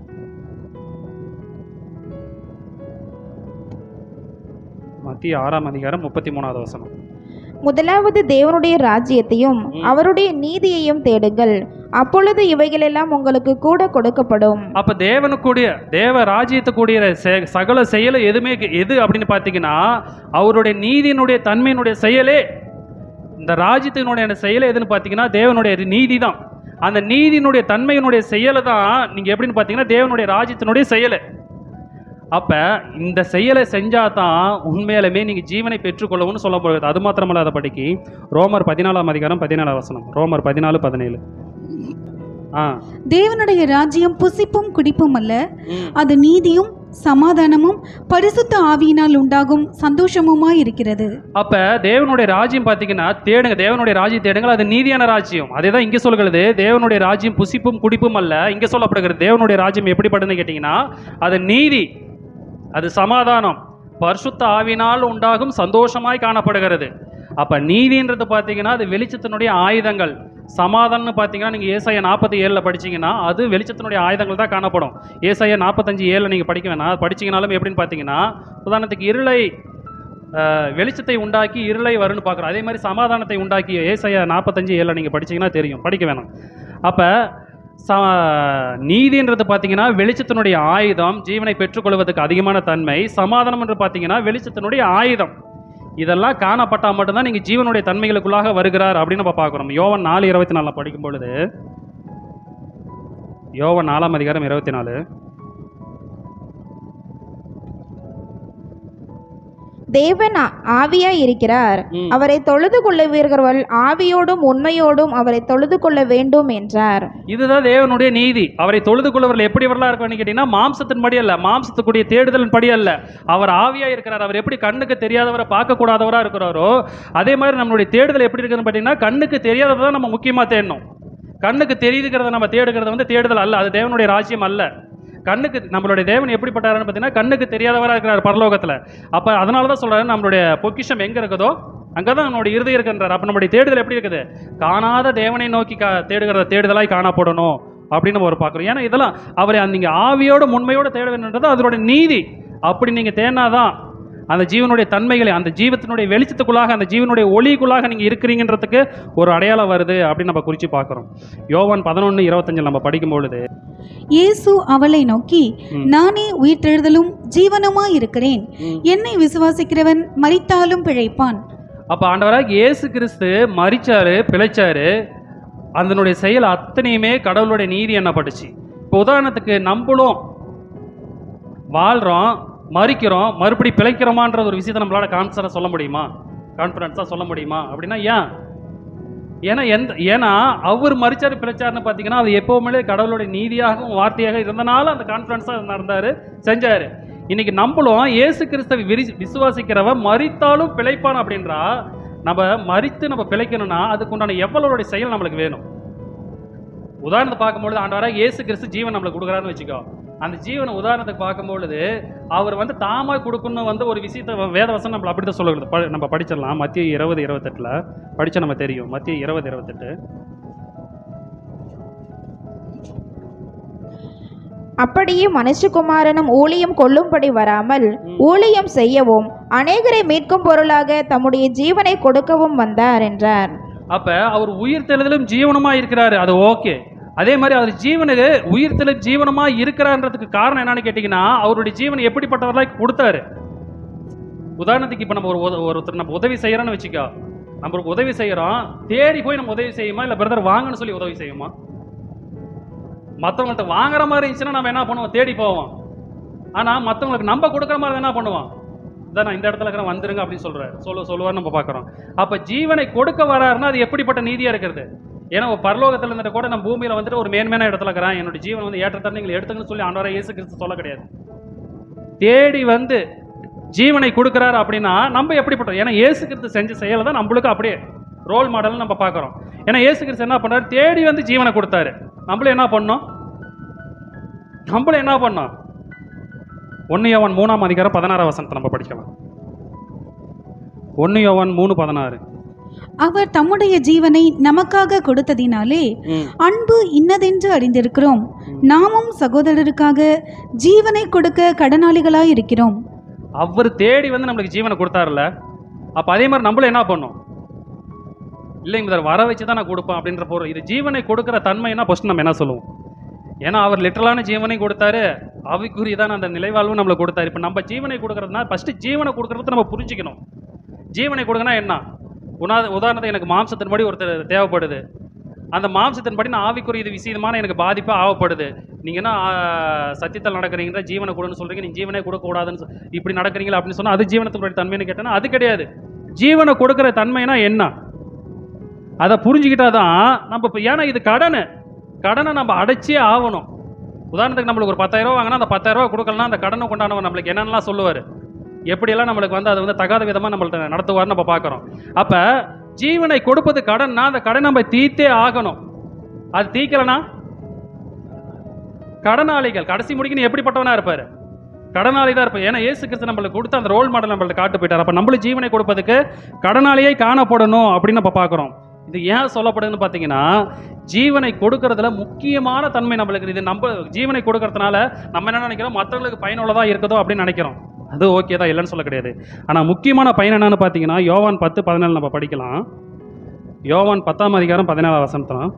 மத்திய 6:33. முதலாவது தேவனுடைய ராஜ்யத்தையும் அவருடைய நீதியையும் தேடுங்கள், அப்பொழுது இவைகளெல்லாம் உங்களுக்கு கூட கொடுக்கப்படும். அப்ப தேவ ராஜ்யத்துக்குரிய சகல செயல் எது அப்படின்னு பார்த்தீங்கன்னா அவருடைய நீதியினுடைய தன்மையினுடைய செயலே. இந்த ராஜ்யத்தினுடைய செயல் எதுன்னு பார்த்தீங்கன்னா தேவனுடைய நீதி தான். அந்த நீதியினுடைய தன்மையினுடைய செயலை தான் நீங்கள் எப்படின்னு பார்த்தீங்கன்னா தேவனுடைய ராஜ்யத்தினுடைய செயலை. அப்போ இந்த செயலை செஞ்சால் தான் உண்மையிலுமே நீங்கள் ஜீவனை பெற்றுக்கொள்ளவும்னு சொல்ல போகிறது. அது மாத்திரமல்ல, அதை படிக்கி ரோமர் 14:17. ரோமர் 14:17. தேவனுடைய ராஜ்யம் புசிப்பும் குடிப்பும் அல்ல, அது நீதியும் சமாதானமும் பரிசுத்த ஆவியினால் உண்டாகும் சந்தோஷமுமாய் இருக்கிறது. அப்ப தேவனுடைய ராஜ்யம் பார்த்தீங்கன்னா தேடுங்க, தேவனுடைய ராஜ்யம் தேடுங்கள், அது நீதியான ராஜ்யம். அதே தான் இங்கே சொல்கிறது. தேவனுடைய ராஜ்யம் புசிப்பும் குடிப்பும் அல்ல. இங்கே சொல்லப்படுகிறது தேவனுடைய ராஜ்யம் எப்படிப்படுதுன்னு கேட்டிங்கன்னா அது நீதி, அது சமாதானம், பரிசுத்த ஆவியினால் உண்டாகும் சந்தோஷமாய் காணப்படுகிறது. அப்போ நீதின்றது பார்த்தீங்கன்னா அது வெளிச்சத்தினுடைய ஆயுதங்கள். சமாதானம்னு பார்த்தீங்கன்னா நீங்கள் ஏசாயா 47 படிச்சிங்கன்னா அது வெளிச்சத்தினுடைய ஆயுதங்கள் தான் காணப்படும். ஏசாயா 45:7 நீங்கள் படிக்க வேணாம், படிச்சிங்கனாலும் எப்படின்னு பார்த்தீங்கன்னா உதாரணத்துக்கு வெளிச்சத்தை உண்டாக்கி இருளை வரும்னு பார்க்குறோம். அதே மாதிரி சமாதானத்தை உண்டாக்கி ஏசாயா 45:7 நீங்கள் படிச்சிங்கன்னா தெரியும், படிக்க வேணாம். அப்போ நீதின்றது பார்த்தீங்கன்னா வெளிச்சத்தினுடைய ஆயுதம், ஜீவனை பெற்றுக்கொள்வதற்கு அதிகமான தன்மை. சமாதானம் என்று பார்த்தீங்கன்னா வெளிச்சத்தினுடைய ஆயுதம். இதெல்லாம் காணப்பட்டால் மட்டும்தான் நீங்கள் ஜீவனுடைய தன்மைகளுக்குள்ளாக வருகிறார் அப்படின்னு நம்ம பார்க்குறோம். யோவான் 4:24 படிக்கும் பொழுது, யோவான் 4:24, தேவன் ஆவியாய் இருக்கிறார், அவரை தொழுது கொள்ளுவீர்கள் ஆவியோடும் உண்மையோடும் அவரை தொழுது கொள்ள வேண்டும் என்றார். இதுதான் தேவனுடைய நீதி. அவரை தொழுது கொள்ளவர்கள் எப்படிவர்களா இருக்கணும்னு கேட்டீங்கன்னா, மாம்சத்தின் படி அல்ல, மாம்சத்துக்குரிய தேடுதலின் படி அல்ல. அவர் ஆவியா இருக்கிறார். அவர் எப்படி கண்ணுக்கு தெரியாதவரை பார்க்க கூடாதவரா இருக்கிறாரோ, அதே மாதிரி நம்மளுடைய தேடுதல் எப்படி இருக்குன்னு பார்த்தீங்கன்னா, கண்ணுக்கு தெரியாததை தான் நம்ம முக்கியமா தேடணும். கண்ணுக்கு தெரியுதுங்கிறத நம்ம தேடுகிறது வந்து தேடுதல் அல்ல, அது தேவனுடைய ராஜ்யம் அல்ல. கண்ணுக்கு நம்மளுடைய தேவன் எப்படிப்பட்டாருன்னு பார்த்தீங்கன்னா, கண்ணுக்கு தெரியாதவராக இருக்கிறார் பரலோகத்தில். அப்போ அதனால தான் சொல்கிறாரு, நம்மளுடைய பொக்கிஷம் எங்கே இருக்குதோ அங்கே தான் நம்மளுடைய இருதயம் இருக்கின்றார். அப்போ நம்மளுடைய தேடுதல் எப்படி இருக்குது? காணாத தேவனை நோக்கி தேடுகிறத தேடுதலாய் காணப்படணும் அப்படின்னு நம்ம ஒரு பார்க்குறோம். ஏன்னா இதெல்லாம் அவரை நீங்கள் ஆவியோட உண்மையோடு தேட வேண்டும்ன்றது அதனுடைய நீதி. அப்படி நீங்கள் தேடினாதான் அந்த ஜீவனுடைய தன்மைகளை, அந்த ஜீவத்தினுடைய வெளிச்சத்துக்குள்ளாக, அந்த ஜீவனுடைய ஒளிக்குள்ளாக நீங்கள் இருக்கிறீங்கன்றதுக்கு ஒரு அடையாளம் வருது அப்படின்னு நம்ம குறித்து பார்க்குறோம். யோவான் 11:25 நம்ம படிக்கும் பொழுது, இயேசு அவளை நோக்கி, நானே உயிர்த்தெழுதலும் ஜீவனுமாய் இருக்கிறேன், என்னை விசுவாசிக்கிறவன் மரித்தாலும் பிழைப்பான். அப்போ ஆண்டவராக இயேசு கிறிஸ்து மரிச்சாரு, பிழைச்சாரு. அதனுடைய செயல் அத்தனையுமே கடவுளுடைய நீதி என்னப்பட்டுச்சு. இப்போ உதாரணத்துக்கு நம்மளும் வாழ்கிறோம், மறிக்கிறோம், மறுபடி பிழைக்கிறோமான்ற ஒரு விஷயத்தை நம்மளால் கான்ஃபிடன்ஸாக சொல்ல முடியுமா? கான்ஃபிடன்ஸாக சொல்ல முடியுமா? அப்படின்னா ஏன்னா அவர் மரிச்சாரு பிழைச்சாருன்னு பார்த்தீங்கன்னா, அது எப்போவுமே கடவுளுடைய நீதியாகவும் வார்த்தையாக இருந்தனால அந்த கான்ஃபிடன்ஸாக நடந்தார், செஞ்சார். இன்னைக்கு நம்மளும் இயேசு கிறிஸ்துவை விசுவாசிக்கிறவ மரித்தாலும் பிழைப்பான் அப்படின்றா, நம்ம மரித்து நம்ம பிழைக்கணும்னா அதுக்கு உண்டான எவ்வளோடைய செயல் நம்மளுக்கு வேணும்? உதாரணத்தை பார்க்கும்பொழுது, ஆண்டவராக இயேசு கிறிஸ்து ஜீவன் நம்மளுக்கு கொடுக்குறாருன்னு வச்சுக்கோ. அந்த ஜீவனை உதாரணத்துக்கு பார்க்கும்பொழுது அவர் வந்து தாமாக கொடுக்கணும் வந்து ஒரு விஷயத்தை வேதவசனம் நம்மளை அப்படி தான் சொல்லுறது. நம்ம படிச்சிடலாம். மத்திய 20:28 படித்தா நம்ம தெரியும். மத்திய 20:28, அப்படியே மனுஷகுமாரனும் ஊழியம் கொள்ளும்படி வராமல் ஊழியம் செய்யவும் அநேகரை மீட்கும் பொருளாக தம்முடைய ஜீவனை கொடுக்கவும் வந்தார் என்றார். அப்ப அவர் உயிர்த்தெழுதலும் ஜீவனுமா இருக்கிறாரு, அது ஓகே. அதே மாதிரி அவர் ஜீவனுக்கு உயிர்த்தெழும் ஜீவனமா இருக்கிறான்றதுக்கு காரணம் என்னன்னு கேட்டீங்கன்னா, அவருடைய ஜீவனை எப்படிப்பட்டவர்களாக கொடுத்தாரு. உதாரணத்துக்கு இப்போ நம்ம ஒருத்தர் நம்ம உதவி செய்யறோம்னு வச்சுக்கோ. நம்மளுக்கு உதவி செய்யறோம், தேடி போய் நம்ம உதவி செய்யுமா, இல்லை பிரதர் வாங்கன்னு சொல்லி உதவி செய்யுமா? மற்றவங்கள்ட்ட வாங்குற மாதிரி இருந்துச்சுன்னா நம்ம என்ன பண்ணுவோம்? தேடி போவோம். ஆனால் மற்றவங்களுக்கு நம்ம கொடுக்குற மாதிரி என்ன பண்ணுவோம்? இதான் நான் இந்த இடத்துல இருக்கிற வந்துருங்க அப்படின்னு சொல்லுவார் நம்ம பார்க்குறோம். அப்போ ஜீவனை கொடுக்க வராருன்னா அது எப்படிப்பட்ட நீதியாக இருக்கிறது? ஏன்னா பரலோகத்தில் இருந்துட்டு கூட நம்ம பூமியில் வந்துட்டு ஒரு மேன்மையான இடத்துல இருக்கிறான், என்னுடைய ஜீவன் வந்து ஏற்றத்தானே நீங்கள் எடுத்துங்கன்னு சொல்லி ஆண்டவராக இயேசு கிறிஸ்து சொல்ல கிடையாது. தேடி வந்து ஜீவனை கொடுக்குறாரு அப்படின்னா நம்ம எப்படிப்பட்டோம்? ஏன்னா இயேசு கிறிஸ்து செஞ்ச செயலை தான் நம்மளுக்கு அப்படியே ரோல் மாடல்னு நம்ம பார்க்குறோம். ஏன்னா இயேசு கிறிஸ்து என்ன பண்ணுறாரு? தேடி வந்து ஜீவனை கொடுத்தாரு. நம்மளும் என்ன பண்ணோம்? 1 யோவான் 3:16 நம்ம படிக்கலாம். 1 யோவான் 3:16, அவர் தம்முடைய ஜீவனை நமக்காக கொடுத்ததினாலே அன்பு இன்னதென்று அறிந்திருக்கிறோம், நாமும் சகோதரருக்காக ஜீவனை கொடுக்க கடனாளிகளாய் இருக்கிறோம். அவர் தேடி வந்து நம்மளுக்கு ஜீவனை கொடுத்தாருல, அப்ப அதே மாதிரி நம்மளும் என்ன பண்ணோம்? இல்லைங்க வர வச்சு தான் நான் கொடுப்பேன் அப்படின்ற பொருள். இது ஜீவனை கொடுக்குற தன்மைன்னா ஃபர்ஸ்ட் நம்ம என்ன சொல்லுவோம்? ஏன்னா அவர் லிட்டரலான ஜீவனை கொடுத்தாரு, அவைக்குரியதான அந்த நிலைவாழ்வும் நம்மளுக்கு கொடுத்தாரு. இப்போ நம்ம ஜீவனை கொடுக்கறதுனா ஃபர்ஸ்ட் ஜீவனை கொடுக்கறத நம்ம புரிஞ்சுக்கணும். ஜீவனை கொடுக்கனா என்ன? உதாரணத்துக்கு எனக்கு மாம்சத்தின்படி ஒருத்தர் தேவைப்படுது. அந்த மாம்சத்தின்படி நான் ஆவிக்குரிய இது விஷயமான எனக்கு பாதிப்பாக ஆகப்படுது. நீங்கள் என்ன சத்தியத்தில் நடக்கிறீங்களா, ஜீவனை கொடுன்னு சொல்கிறீங்க, நீங்கள் ஜீவனே கொடுக்கக்கூடாதுன்னு இப்படி நடக்கிறீங்களா அப்படின்னு சொன்னால் அது ஜீவனத்தினுடைய தன்மைன்னு கேட்டேன்னா அது கிடையாது. ஜீவனை கொடுக்குற தன்மைனா என்ன? அதை புரிஞ்சுக்கிட்டா தான் நம்ம இப்போ, ஏன்னா இது கடனை நம்ம அடைச்சே ஆகணும். உதாரணத்துக்கு நம்மளுக்கு ஒரு 10,000 வாங்கினா அந்த 10,000 கொடுக்கலன்னா அந்த கடனை கொண்டாடவன் நம்மளுக்கு என்னென்னலாம் சொல்லுவார், எப்படியெல்லாம் நம்மளுக்கு வந்து அதை வந்து தகாத விதமாக நம்மள்ட்ட நடத்துவார்னு நம்ம பார்க்குறோம். அப்போ ஜீவனை கொடுப்பது கடன்னா அந்த கடன் நம்ம தீர்த்தே ஆகணும். அது தீர்க்கலனா கடனாளிகள் கடைசி முடிக்கணும் எப்படிப்பட்டவனா இருப்பார்? கடனாளி தான் இருப்பார். ஏன்னா இயேசு கிறிஸ்து நம்மளுக்கு கொடுத்து அந்த ரோல் மாடல் நம்மள்ட்ட காட்டு போயிட்டார். அப்போ நம்மளும் ஜீவனை கொடுப்பதுக்கு கடனாளியை காணப்படணும் அப்படின்னு நம்ம பார்க்குறோம். இது ஏன் சொல்லப்படுதுன்னு பார்த்தீங்கன்னா, ஜீவனை கொடுக்கறதுல முக்கியமான தன்மை நம்மளுக்கு இது. நம்ம ஜீவனை கொடுக்கறதுனால நம்ம என்ன நினைக்கிறோம்? மற்றவங்களுக்கு பயனுள்ளதாக இருக்குதோ அப்படின்னு நினைக்கிறோம். அது ஓகே தான், இல்லைன்னு சொல்ல கிடையாது. ஆனால் முக்கியமான பயன் என்னன்னு பார்த்தீங்கன்னா, யோவான் 10:14 நம்ம படிக்கலாம். யோவான் 10:17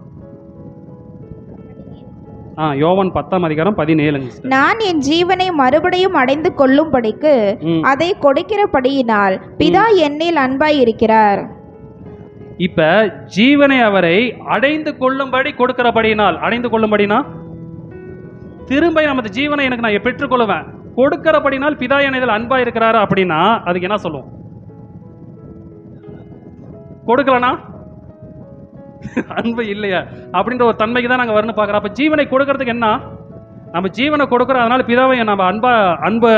யோவான் 10:17 sister. நான் என் ஜீவனை மறுபடியும் அடைந்து கொள்ளும்படிக்கு அதை கொடுக்கிறபடியினால் பிதா என்னில் அன்பாய் இருக்கிறார். இப்ப ஜீவனை அவரை அடைந்து கொள்ளும்படி கொடுக்கிறபடியினால், அடைந்து கொள்ளும்படினா திரும்ப நமது ஜீவனை எனக்கு நான் பெற்றுக்கொள்ளுவேன், கொடுக்கிறபடினால் பிதா என்னில் அன்பா இருக்கிறாரு அப்படின்னா அதுக்கு என்ன சொல்லுவோம்? கொடுக்கலனா அன்பு இல்லையா அப்படின்ற ஒரு தன்மைக்கு தான் நாங்கள் வரணும் பார்க்குறோம். அப்போ ஜீவனை கொடுக்கறதுக்கு என்ன? நம்ம ஜீவனை கொடுக்குறோம், அதனால பிதாவை நம்ம அன்பை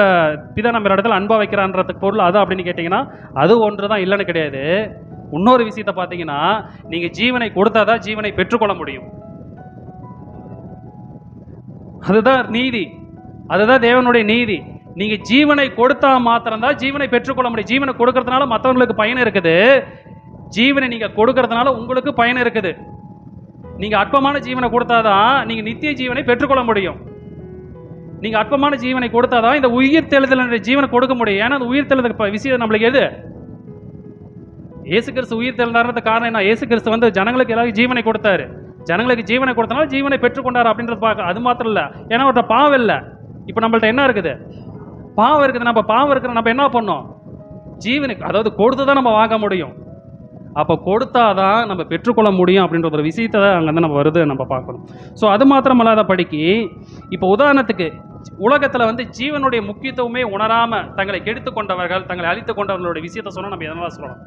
பிதா நம்ம இடத்துல அன்பா வைக்கிறான்றதுக்கு பொருள் அது அப்படின்னு கேட்டிங்கன்னா அது ஒன்று தான், இல்லைன்னு கிடையாது. இன்னொரு விஷயத்தை பார்த்தீங்கன்னா, நீங்கள் ஜீவனை கொடுத்தாதான் ஜீவனை பெற்றுக்கொள்ள முடியும். அதுதான் நீதி, அதுதான் தேவனுடைய நீதி. நீங்கள் ஜீவனை கொடுத்தா மாத்திரம்தான் ஜீவனை பெற்றுக்கொள்ள முடியும். ஜீவனை கொடுக்கறதுனால மற்றவங்களுக்கு பயன் இருக்குது, ஜீவனை நீங்க கொடுக்கறதுனால உங்களுக்கு பயன் இருக்குது. நீங்க அற்பமான ஜீவனை கொடுத்தாதான் நீங்க நித்திய ஜீவனை பெற்றுக்கொள்ள முடியும். நீங்க அற்பமான ஜீவனை கொடுத்தாதான் இந்த உயிர் தெழுதல் என்ற ஜீவனை கொடுக்க முடியும். ஏன்னா அந்த உயிர் தெழுதல் விஷயம் நம்மளுக்கு எது? இயேசு கிறிஸ்து உயிர் தெழுந்தாருன்றது காரணம் என்ன? இயேசு கிறிஸ்து வந்து ஜனங்களுக்கு எல்லாரும் ஜீவனை கொடுத்தாரு, ஜனங்களுக்கு ஜீவனை கொடுத்தனால ஜீவனை பெற்றுக்கொண்டாரு அப்படின்றது பார்க்க. அது மாத்திரம் இல்லை, ஏன்னா அவர்கிட்ட பாவம் இல்லை. இப்போ நம்மள்ட்ட என்ன இருக்குது? பாவம் இருக்குது. நம்ம பாவம் இருக்கிற நம்ம என்ன பண்ணோம்? ஜீவனுக்கு, அதாவது கொடுத்து தான் நம்ம வாங்க முடியும். அப்போ கொடுத்தாதான் நம்ம பெற்றுக்கொள்ள முடியும் அப்படின்ற ஒரு விஷயத்தை அங்கே வந்து நம்ம வருது நம்ம பார்க்கணும். ஸோ அது மாத்திரமல்லாத படிக்கு இப்போ உதாரணத்துக்கு உலகத்தில் வந்து ஜீவனுடைய முக்கியத்துவமே உணராமல் தங்களை கெடுத்து கொண்டவர்கள், தங்களை அழித்து கொண்டவர்களுடைய விஷயத்தை சொன்னால் நம்ம எதனால் சொல்லலாம்?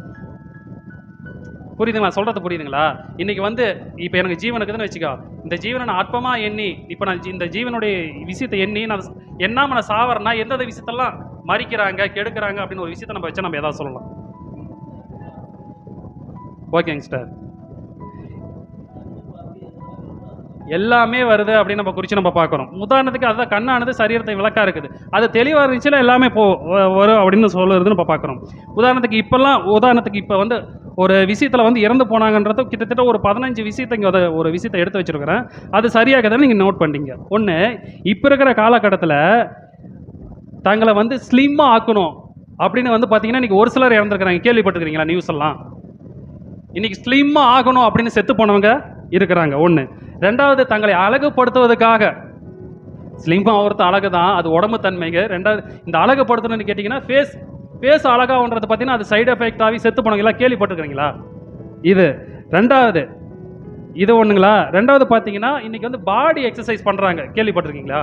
புரியுதுங்களா? சொல்கிறது புரியுதுங்களா? இன்றைக்கி வந்து இப்போ எனக்கு ஜீவன் இருக்குதுன்னு வச்சுக்கோ, இந்த ஜீவனை நான் அற்பமாக எண்ணி, இப்போ நான் இந்த ஜீவனுடைய விஷயத்தை எண்ணி நான் எண்ணாமல் நான் சாவறேன்னா எந்த விஷயத்தெல்லாம் மறிக்கிறாங்க, கெடுக்கிறாங்க அப்படின்னு ஒரு விஷயத்தை நம்ம வச்சு நம்ம எதாவது சொல்லலாம்? ஓகேங்க சார், எல்லாமே வருது அப்படின்னு நம்ம குறித்து நம்ம பார்க்குறோம். உதாரணத்துக்கு அதுதான் கண்ணானது சரீரத்தை விளக்கா இருக்குது, அது தெளிவாக இருந்துச்சுன்னா எல்லாமே வரும் அப்படின்னு சொல்லுறது நம்ம பார்க்குறோம். உதாரணத்துக்கு இப்போ வந்து ஒரு விஷயத்தில் வந்து இறந்து போனாங்கன்றது கிட்டத்தட்ட ஒரு 15 விஷயத்தை இங்கே ஒரு விஷயத்தை எடுத்து வச்சுருக்கிறேன். அது சரியாகதான் நீங்கள் நோட் பண்ணிங்க. ஒன்று, இப்போ இருக்கிற காலகட்டத்தில் தங்களை வந்து ஸ்லிம்மாக ஆக்கணும் அப்படின்னு வந்து பார்த்தீங்கன்னா இன்றைக்கி ஒரு சிலர் இறந்துருக்குறாங்க, கேள்விப்பட்டிருக்கிறீங்களா? நியூஸ் எல்லாம் இன்னைக்கு ஸ்லிம்மாக ஆகணும் அப்படின்னு செத்து போனவங்க இருக்கிறாங்க. ஒன்று. ரெண்டாவது, தங்களை அழகுபடுத்துவதற்காக, ஸ்லிம்மாக ஆகிறது அழகு தான், அது உடம்பு தன்மைங்க. ரெண்டாவது, இந்த அழகுபடுத்தணும்னு கேட்டிங்கன்னா ஃபேஸ் அழகாகன்றது பார்த்தீங்கன்னா அது சைடு எஃபெக்ட் ஆகி செத்து போனவங்க எல்லாம் கேள்விப்பட்டிருக்கிறீங்களா? இது ரெண்டாவது. இது ஒன்றுங்களா? ரெண்டாவது பார்த்தீங்கன்னா இன்றைக்கி வந்து பாடி எக்ஸசைஸ் பண்ணுறாங்க, கேள்விப்பட்டிருக்கீங்களா?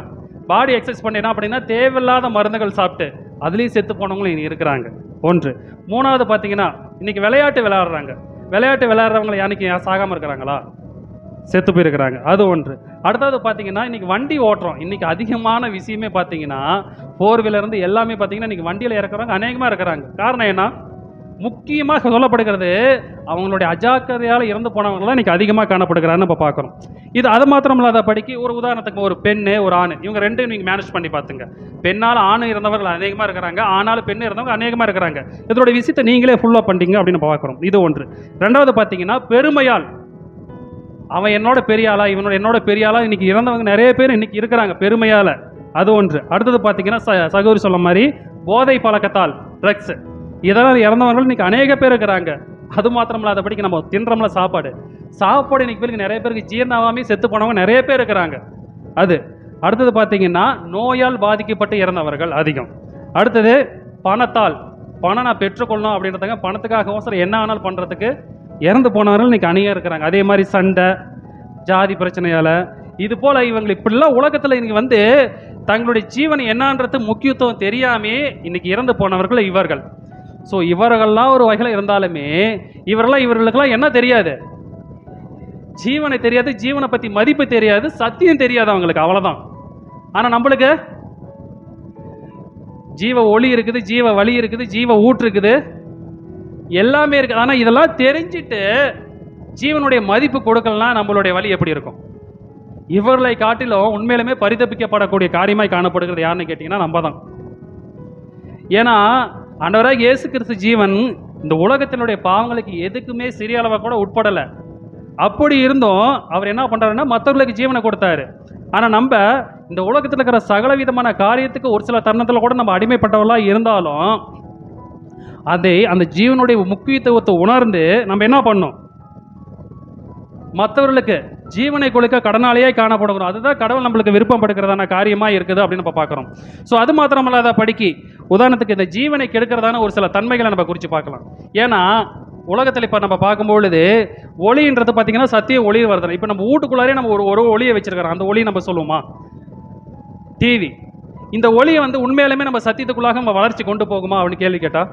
பாடி எக்ஸசைஸ் பண்ணி என்ன அப்படின்னா தேவையில்லாத மருந்துகள் சாப்பிட்டு அதுலேயும் செத்து போனவங்களும் இனி இருக்கிறாங்க. ஒன்று. மூணாவது பார்த்தீங்கன்னா இன்றைக்கி விளையாட்டு விளையாடுறவங்களை யானைக்கு சாகாமல் இருக்கிறாங்களா? செத்து போயிருக்கிறாங்க. அது ஒன்று. அடுத்தது பார்த்தீங்கன்னா இன்றைக்கி வண்டி ஓட்டுறோம். இன்றைக்கி அதிகமான விஷயமே பார்த்தீங்கன்னா 4 வீலருந்து எல்லாமே பார்த்தீங்கன்னா இன்றைக்கி வண்டியில் இறக்குறவங்க அநேகமாக இருக்கிறாங்க. காரணம் என்ன? முக்கியமாக சொல்லப்படுகிறது அவங்களுடைய அஜாக்கிரதையால் இறந்து போனவங்களாம் இன்றைக்கி அதிகமாக காணப்படுகிறான்னு நம்ம பார்க்குறோம். இது அது மாத்திரம் இல்லாத படிக்க ஒரு உதாரணத்துக்கு ஒரு பெண்ணு ஒரு ஆண், இவங்க ரெண்டும் நீங்கள் மேனேஜ் பண்ணி பார்த்துங்க. பெண்ணால் ஆண் இறந்தவர்கள் அநேகமாக இருக்கிறாங்க, ஆனாலும் பெண் இறந்தவங்க அநேகமாக இருக்கிறாங்க. இதோட விஷயத்தை நீங்களே ஃபுல்லாக பண்ணிட்டீங்க அப்படின்னு பார்க்குறோம். இது ஒன்று. ரெண்டாவது பார்த்தீங்கன்னா பெருமையால், அவன் என்னோட பெரிய ஆளா, என்னோட பெரிய ஆளா இன்னைக்கு இறந்தவங்க நிறைய பேர் இன்னைக்கு இருக்கிறாங்க பெருமையால். அது ஒன்று. அடுத்தது பார்த்தீங்கன்னா சகோதரி சொல்ல மாதிரி போதை பழக்கத்தால், ட்ரக்ஸ், இதெல்லாம் இறந்தவர்கள் இன்னைக்கு அநேக பேர் இருக்கிறாங்க. அது மாத்திரம் இல்லாதபடிக்கு நம்ம தின்றோம்ல சாப்பாடு இன்னைக்கு பேருக்கு நிறைய பேருக்கு ஜீரணாவாமே செத்து போனவங்க நிறைய பேர் இருக்கிறாங்க. அது. அடுத்தது பார்த்தீங்கன்னா நோயால் பாதிக்கப்பட்டு இறந்தவர்கள் அதிகம். அடுத்தது பணம் நான் பெற்றுக்கொள்ளணும் அப்படின்றதுங்க பணத்துக்காக அவசரம் என்ன ஆனாலும் பண்ணுறதுக்கு இறந்து போனவர்கள் இன்னைக்கு அநேகம் இருக்கிறாங்க. அதே மாதிரி சண்டை, ஜாதி பிரச்சனையால், இது போல் இவங்க இப்படிலாம் உலகத்தில் இன்னைக்கு வந்து தங்களுடைய ஜீவன் என்னன்றது முக்கியத்துவம் தெரியாமே இன்னைக்கு இறந்து போனவர்கள் இவர்கள். ஸோ இவர்கள்லாம் ஒரு வகையில் இருந்தாலுமே இவர்களுக்கெல்லாம் என்ன தெரியாது? ஜீவனை தெரியாது, ஜீவனை பற்றி மதிப்பு தெரியாது, சத்தியம் தெரியாது அவங்களுக்கு, அவ்வளோதான். ஆனால் நம்மளுக்கு ஜீவ ஒளி இருக்குது, ஜீவ வழி இருக்குது, ஜீவ ஊற்று இருக்குது, எல்லாமே இருக்குது. ஆனால் இதெல்லாம் தெரிஞ்சிட்டு ஜீவனுடைய மதிப்பு கொடுக்கலாம், நம்மளுடைய வழி எப்படி இருக்கும்? இவர்களை காட்டிலும் உண்மையிலுமே பரிதபிக்கப்படக்கூடிய காரியமாய் காணப்படுகிறது யாருன்னு கேட்டிங்கன்னா நம்ம தான். ஏன்னா ஆண்டவராக இயேசு கிறிஸ்து ஜீவன் இந்த உலகத்தினுடைய பாவங்களுக்கு எதுக்குமே சிறிய அளவாக கூட உட்படலை. அப்படி இருந்தும் அவர் என்ன பண்ணுறாருன்னா மற்றவர்களுக்கு ஜீவனை கொடுத்தாரு. ஆனால் நம்ம இந்த உலகத்தில் இருக்கிற சகல விதமான காரியத்துக்கு ஒரு சில தருணத்தில் கூட நம்ம அடிமைப்பட்டவர்களாக இருந்தாலும் அந்த ஜீவனுடைய முக்கியத்துவத்தை உணர்ந்து நம்ம என்ன பண்ணோம்? மற்றவர்களுக்கு ஜீவனை கொடுக்க கடனாளியே காணப்படுகிறோம். அதுதான் கடவுள் நம்மளுக்கு விருப்பப்படுகிறதான காரியமாக இருக்குது அப்படின்னு நம்ம பார்க்குறோம். ஸோ அது மாத்திரமல்லாத படிக்கு உதாரணத்துக்கு இந்த ஜீவனை கெடுக்கிறதான ஒரு சில தன்மைகளை நம்ம குறித்து பார்க்கலாம். ஏன்னா உலகத்தில் இப்போ நம்ம பார்க்கும்பொழுது ஒளின்றது பார்த்தீங்கன்னா சத்தியம் ஒளி வருது. இப்போ நம்ம வீட்டுக்குள்ளாரே நம்ம ஒரு ஒளியை வச்சிருக்கிறோம். அந்த ஒளியை நம்ம சொல்லுவோமா? டிவி. இந்த ஒளியை வந்து உண்மையிலுமே நம்ம சத்தியத்துக்குள்ளாக நம்ம வளர்ச்சி கொண்டு போகுமா அப்படின்னு கேள்வி கேட்டால்,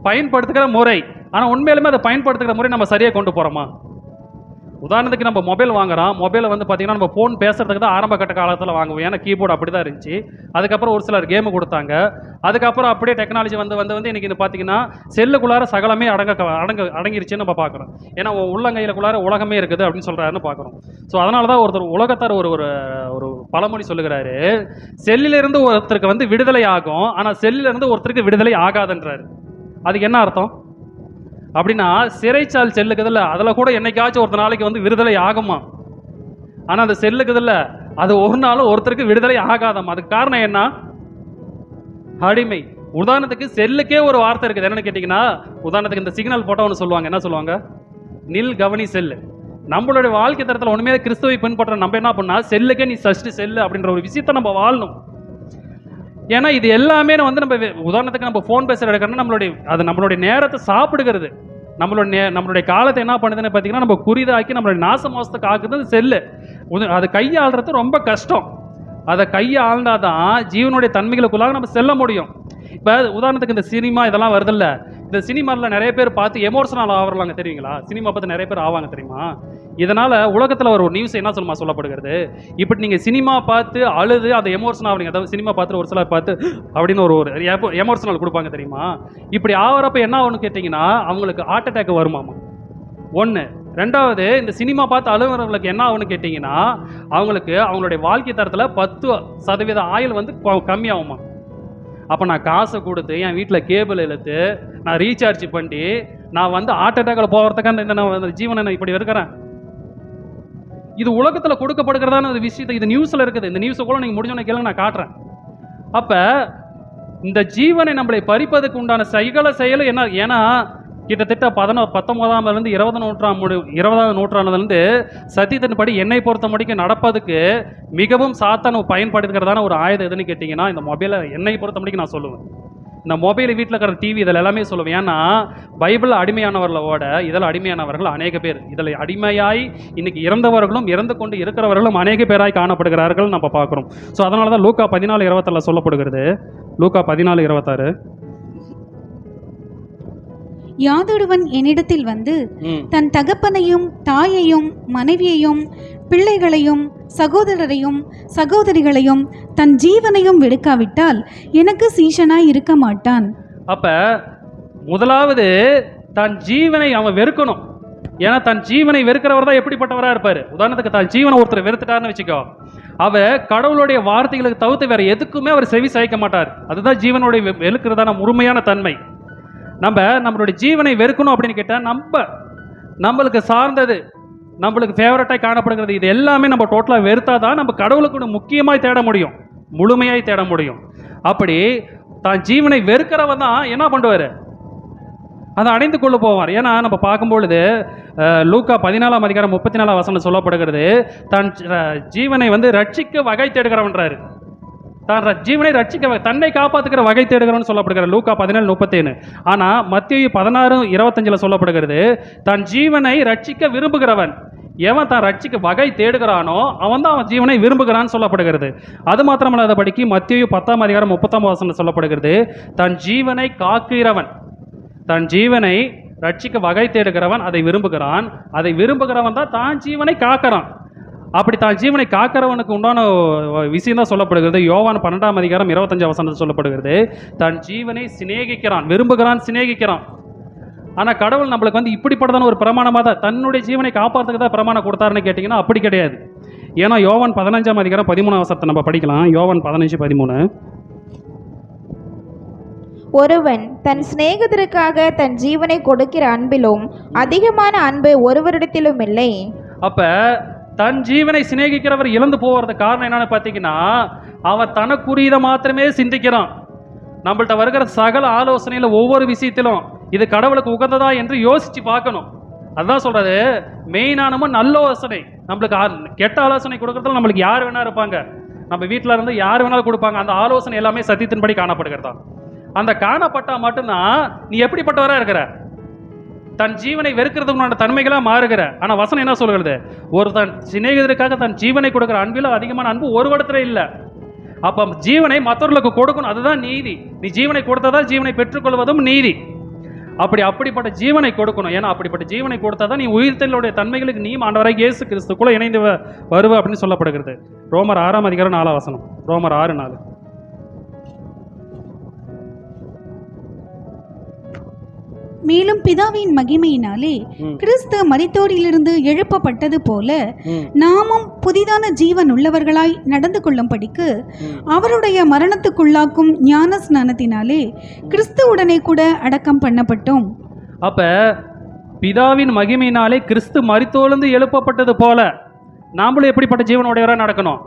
பயன்படுத்துகிற முறை, ஆனால் உண்மையிலுமே அதை பயன்படுத்துகிற முறை நம்ம சரியாக கொண்டு போகிறோமா? உதாரணத்துக்கு நம்ம மொபைல் வாங்குறோம். மொபைலை வந்து பார்த்தீங்கன்னா நம்ம ஃபோன் பேசுறதுக்கு தான் ஆரம்ப கட்ட காலத்தில் வாங்குவோம். ஏன்னா கீபோர்டு அப்படி தான் இருந்துச்சு. அதுக்கப்புறம் ஒரு சிலர் கேமு கொடுத்தாங்க. அதுக்கப்புறம் அப்படியே டெக்னாலஜி வந்து இன்றைக்கி இது பார்த்தீங்கன்னா செல்லுக்குள்ளார சகலமே அடங்கிருச்சுன்னு நம்ம பார்க்குறோம். ஏன்னா உள்ளங்கையிலுக்குள்ளார உலகமே இருக்குது அப்படின்னு சொல்கிறாருன்னு பார்க்குறோம். ஸோ அதனால தான் ஒருத்தர் உலகத்தார் ஒரு ஒரு பழமொழி சொல்லுகிறாரு, செல்லிலிருந்து ஒருத்தருக்கு வந்து விடுதலை ஆகும், ஆனால் செல்லிலிருந்து ஒருத்தருக்கு விடுதலை ஆகாதுன்றாரு. அதுக்கு என்ன அர்த்தம் அப்படின்னா, சிறைச்சால் செல்லுக்குதில்ல, அதில் கூட என்னைக்காச்சும் ஒருத்த நாளைக்கு வந்து விடுதலை ஆகுமா? ஆனால் அந்த செல்லுக்குதில்ல, அது ஒரு நாளும் ஒருத்தருக்கு விடுதலை ஆகாதாம். அதுக்கு காரணம் என்ன? அடிமை. உதாரணத்துக்கு செல்லுக்கே ஒரு வார்த்தை இருக்குது. என்னன்னு கேட்டிங்கன்னா, உதாரணத்துக்கு இந்த சிக்னல் போட்டால் ஒன்று சொல்லுவாங்க. என்ன சொல்லுவாங்க? நில், கவனி, செல்லு. நம்மளுடைய வாழ்க்கை தரத்தில் ஒன்றுமே கிறிஸ்துவை பின்பற்ற நம்ம என்ன பண்ணால், செல்லுக்கே நீ ஃபர்ஸ்ட் செல்லு அப்படின்ற ஒரு விஷயத்தை நம்ம வாழணும். ஏன்னா இது எல்லாமே வந்து நம்ம உதாரணத்துக்கு நம்ம ஃபோன் பேசுகிற எடுக்கணும்னா நம்மளுடைய நேரத்தை சாப்பிடுகிறது. நம்மளுடைய காலத்தை என்ன பண்ணுதுன்னு பார்த்தீங்கன்னா, நம்ம குறிதாக்கி நம்மளுடைய நாச மோசத்துக்கு ஆக்குது செல்லு. அது கையாளுறது ரொம்ப கஷ்டம். அதை கையாள்ந்தாதான் ஜீவனுடைய தன்மைகளுக்குள்ளாக நம்ம செல்ல முடியும். இப்போ உதாரணத்துக்கு இந்த சினிமா இதெல்லாம் வருதில்ல, இந்த சினிமாவில் நிறைய பேர் பார்த்து எமோஷனல் ஆகிறாங்க தெரியுங்களா? சினிமா பார்த்து நிறைய பேர் ஆவாங்க தெரியுமா? இதனால் உலகத்தில் ஒரு நியூஸ் என்ன சொல்லப்படுகிறது, இப்படி நீங்கள் சினிமா பார்த்து அழுது அந்த எமோஷனல் ஆகிறீங்க. அதாவது சினிமா பார்த்து ஒரு சிலர் பார்த்து அப்படின்னு ஒரு எமோஷனல் கொடுப்பாங்க தெரியுமா? இப்படி ஆகிறப்ப என்ன ஆகுன்னு கேட்டிங்கன்னா, அவங்களுக்கு ஹார்ட் அட்டாக் வருமாமா ஒன்று. ரெண்டாவது, இந்த சினிமா பார்த்து அழுகிறவங்களுக்கு என்ன ஆகுன்னு கேட்டிங்கன்னா, அவங்களுக்கு அவங்களுடைய வாழ்க்கை தரத்தில் 10% ஆயுள் வந்து கம்மியாகுமா. அப்போ நான் காசை கொடுத்து என் வீட்டில் கேபிள் இழுத்து நான் ரீசார்ஜ் பண்ணி நான் வந்து ஹார்ட் அட்டாக்கில் போகிறதுக்கான இந்த ஜீவனை நான் இப்படி இருக்கிறேன். இது உலகத்தில் கொடுக்கப்படுகிறதான ஒரு விஷயத்தை, இது நியூஸில் இருக்குது. இந்த நியூஸை கூட நீங்கள் முடிஞ்சோன்னு கேளுங்க, நான் காட்டுறேன். அப்போ இந்த ஜீவனை நம்மளை பறிப்பதுக்கு உண்டான சகல செயல் என்ன? ஏன்னா கிட்டத்தட்ட 19ஆம் 20ஆம் நூற்றாண்டுலேருந்து சத்தியத்தின்படி என்னை பொறுத்த முடிக்கும் நடப்பதுக்கு மிகவும் சாத்தான பயன்படுத்துகிறதான ஒரு ஆயுதம் எதுன்னு கேட்டிங்கன்னா, இந்த மொபைலை என்னை பொறுத்த முடிக்கும் நான் சொல்லுவேன். இந்த மொபைல் வீட்டில் இருக்கிற டிவி இதில் எல்லாமே சொல்லுவேன். ஏன்னா பைபிளில் அடிமையானவர்களோட இதில் அடிமையானவர்கள் அநேக பேர். இதில் அடிமையாய் இன்னைக்கு இறந்தவர்களும் இறந்து கொண்டு இருக்கிறவர்களும் அநேக பேராய் காணப்படுகிறார்கள் நம்ம பார்க்குறோம். ஸோ அதனால தான் லூக்கா 14:26 சொல்லப்படுகிறது. லூக்கா 14:26, யாதொருவன் என்னிடத்தில் வந்து தன் தகப்பனையும் தாயையும் மனைவியையும் பிள்ளைகளையும் சகோதரரையும் சகோதரிகளையும் தன் ஜீவனையும் வெறுக்காவிட்டால் எனக்கு சீஷனாய் இருக்க மாட்டான். அப்ப முதலாவது தன் ஜீவனை அவன் வெறுக்கணும். ஏன்னா தன் ஜீவனை வெறுக்கிறவர் தான் எப்படிப்பட்டவராக இருப்பார். உதாரணத்துக்கு தன் ஜீவனை ஒருத்தர் வெறுத்துட்டாருன்னு வச்சுக்கோ, அவர் கடவுளுடைய வார்த்தைகளுக்கு தவிர்த்து வேற எதுக்குமே அவர் செவி சாய்க்க மாட்டார். அதுதான் ஜீவனுடைய வெறுக்கிறதான முழுமையான தன்மை. நம்மளுடைய ஜீவனை வெறுக்கணும் அப்படின்னு கேட்டால் நம்மளுக்கு சார்ந்தது, நம்மளுக்கு ஃபேவரட்டாக காணப்படுகிறது, இது எல்லாமே நம்ம டோட்டலாக வெறுத்தா தான் நம்ம கடவுளுக்கு முக்கியமாய் தேட முடியும், முழுமையாய் தேட முடியும். அப்படி தான் ஜீவனை வெறுக்கிறவன் தான் என்ன பண்ணுவார், அதை அடைந்து கொள்ள போவார். ஏன்னா நம்ம பார்க்கும்பொழுது லூக்கா 14:34 சொல்லப்படுகிறது, தன் ஜீவனை வந்து ரட்சிக்க வகை தேடுகிறவன்றாரு. தான் ஜீவனை ரட்சிக்க தன்னை காப்பாற்றுக்கிற வகை தேடுகிறவன் சொல்லப்படுகிற லூக்கா 14:37. ஆனால் மத்தேயு 16:25 சொல்லப்படுகிறது, தன் ஜீவனை ரட்சிக்க விரும்புகிறவன். எவன் தான் ரட்சிக்க வகை தேடுகிறானோ அவன் தான் அவன் ஜீவனை விரும்புகிறான்னு சொல்லப்படுகிறது. அது மாத்திரமல்லாதபடிக்கு மத்தேயு 10:39 சொல்லப்படுகிறது, தன் ஜீவனை காக்கிறவன், தன் ஜீவனை ரட்சிக்க வகை தேடுகிறவன் அதை விரும்புகிறான். அதை விரும்புகிறவன் தான் ஜீவனை காக்கிறான். அப்படி தான் ஜீவனை காக்கிறவனுக்கு உண்டான விஷயம் தான் சொல்லப்படுகிறது. யோவான் 12:25 சொல்லப்படுகிறது, தன் ஜீவனை சிநேகிக்கிறான், விரும்புகிறான், சிநேகிக்கிறான். ஆனால் கடவுள் நம்மளுக்கு வந்து இப்படிப்பட்டதான ஒரு பிரமாணமாக தான் தன்னுடைய ஜீவனை காப்பாற்றுறதுக்கு தான் பிரமாணம் கொடுத்தாருன்னு கேட்டிங்கன்னா அப்படி கிடையாது. ஏன்னா யோவான் 15:13 நம்ம படிக்கலாம். யோவான் 15:13, ஒருவன் தன் சிநேகிதருக்காக தன் ஜீவனை கொடுக்கிற அன்பிலும் அதிகமான அன்பு ஒருவரிடத்திலும் இல்லை. அப்ப தன் ஜீவனை சிநேகிக்கிறவர் இழந்து போகிறது காரணம் என்னன்னு பார்த்தீங்கன்னா, அவன் தனக்குரியதை மாத்திரமே சிந்திக்கிறான். நம்மள்ட்ட வருகிற சகல ஆலோசனையில் ஒவ்வொரு விஷயத்திலும் இது கடவுளுக்கு உகந்ததா என்று யோசித்து பார்க்கணும். அதுதான் சொல்றாரு, மெயினானமும் நல்ல யோசனை. நம்மளுக்கு கெட்ட ஆலோசனை கொடுக்கறதுல நம்மளுக்கு யார் வேணா இருப்பாங்க, நம்ம வீட்டில் இருந்து யார் வேணாலும் கொடுப்பாங்க. அந்த ஆலோசனை எல்லாமே சத்தியத்தின்படி காணப்படுகிறதா. அந்த காணப்பட்டா மட்டும்தான் நீ எப்படிப்பட்டவராக இருக்கிற, தன் ஜீவனை வெறுக்கிறதுக்கு தன்மைகளாக மாறுகிற. ஆனால் வசனம் என்ன சொல்கிறது, ஒரு தன் சிநேகிதருக்காக தன் ஜீவனை கொடுக்குற அன்பில் அதிகமான அன்பு ஒரு இடத்துல இல்லை. அப்போ ஜீவனை மற்றவர்களுக்கு கொடுக்கணும், அதுதான் நீதி. நீ ஜீவனை கொடுத்ததா ஜீவனை பெற்றுக்கொள்வதும் நீதி. அப்படிப்பட்ட ஜீவனை கொடுக்கணும். ஏன்னா அப்படிப்பட்ட ஜீவனை கொடுத்தாதான் நீ உயிர்த்தலுடைய தன்மைகளுக்கு நீ ஆண்டவராகிய இயேசு கிறிஸ்துக்குள்ள இணைந்து வருவ அப்படின்னு சொல்லப்படுகிறது. ரோமர் 6:4. ரோமர் 6:4. மேலும் பிதாவின் மகிமையினாலே கிறிஸ்து மரித்தோரிலிருந்து எழுப்பப்பட்டது போல நாமும் புதிதான ஜீவன் உள்ளவர்களாய் நடந்து கொள்ளும்படிக்கு அவருடைய மரணத்துக்குள்ளாக்கும் ஞான ஸ்நானத்தினாலே கிறிஸ்துவுடனே கூட அடக்கம் பண்ணப்பட்டோம். அப்ப பிதாவின் மகிமையினாலே கிறிஸ்து மரித்தோரிலிருந்து எழுப்பப்பட்டது போல நாமளும் எப்படிப்பட்ட ஜீவனுடையவராக நடக்கணும்,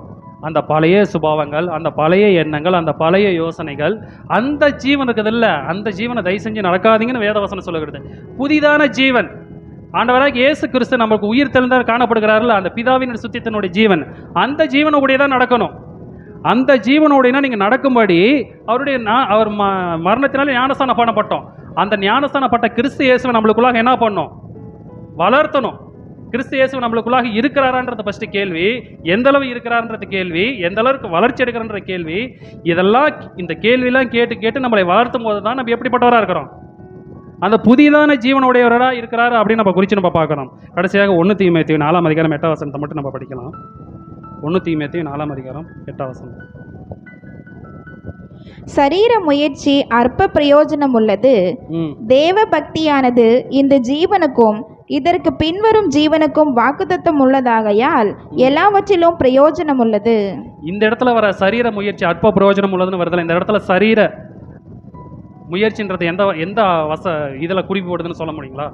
அந்த பழைய சுபாவங்கள், அந்த பழைய எண்ணங்கள், அந்த பழைய யோசனைகள், அந்த ஜீவன் இருக்குது இல்லை, அந்த ஜீவனை தயவு செஞ்சு நடக்காதீங்கன்னு வேதவசனம் சொல்லுகிறது. புதிதான ஜீவன் ஆண்டவராக இயேசு கிறிஸ்து நமக்கு உயிர் தெளிந்தார் காணப்படுகிறார்கள். அந்த பிதாவின் சுத்தியத்தினுடைய ஜீவன், அந்த ஜீவனுடைய தான் நடக்கணும். அந்த ஜீவனுடையனா நீங்கள் நடக்கும்படி அவர் மரணத்தினால ஞானஸ்தானம் பண்ணப்பட்டோம். அந்த ஞானஸ்தானப்பட்ட கிறிஸ்து இயேசுவை நம்மளுக்குள்ளாக என்ன பண்ணணும், வளர்த்தணும். கிறிஸ்து இயேசு நம்மளுக்குள்ளாக இருக்கிறாரான்றது ஃபர்ஸ்ட் கேள்வி, எந்த அளவு இருக்கிறார்ன்றது கேள்வி, எந்த அளவுக்கு வளர்ச்சி எடுக்கிறன்ற கேள்வி. இதெல்லாம் இந்த கேள்வியெல்லாம் கேட்டு நம்மளை வளர்த்தும் போது தான் நம்ம எப்படிப்பட்டவராக இருக்கிறோம், அந்த புதிதான ஜீவனுடையவராக இருக்கிறாரு அப்படின்னு நம்ம குறித்து நம்ம பார்க்கணும். கடைசியாக 1 தீமோத்தேயு 4:8 மட்டும் நம்ம படிக்கலாம். 1 தீமோத்தேயு 4:8. சரீர முயற்சி அற்ப பிரயோஜனம் உள்ளது, தேவ பக்தியானது இந்த ஜீவனுக்கும் இதற்கு பின்வரும் ஜீவனுக்கும் வாக்குத்தத்தம் உள்ளதாகையால் எல்லாவற்றிலும் பிரயோஜனம் உள்ளது. இந்த இடத்துல வர சரீர முயற்சி அற்ப பிரயோஜனம் உள்ளதுன்னு வருதுல, இந்த இடத்துல சரீர முயற்சின்றது எந்த இதில் குறிப்பிடுதுன்னு சொல்ல முடியுங்களா?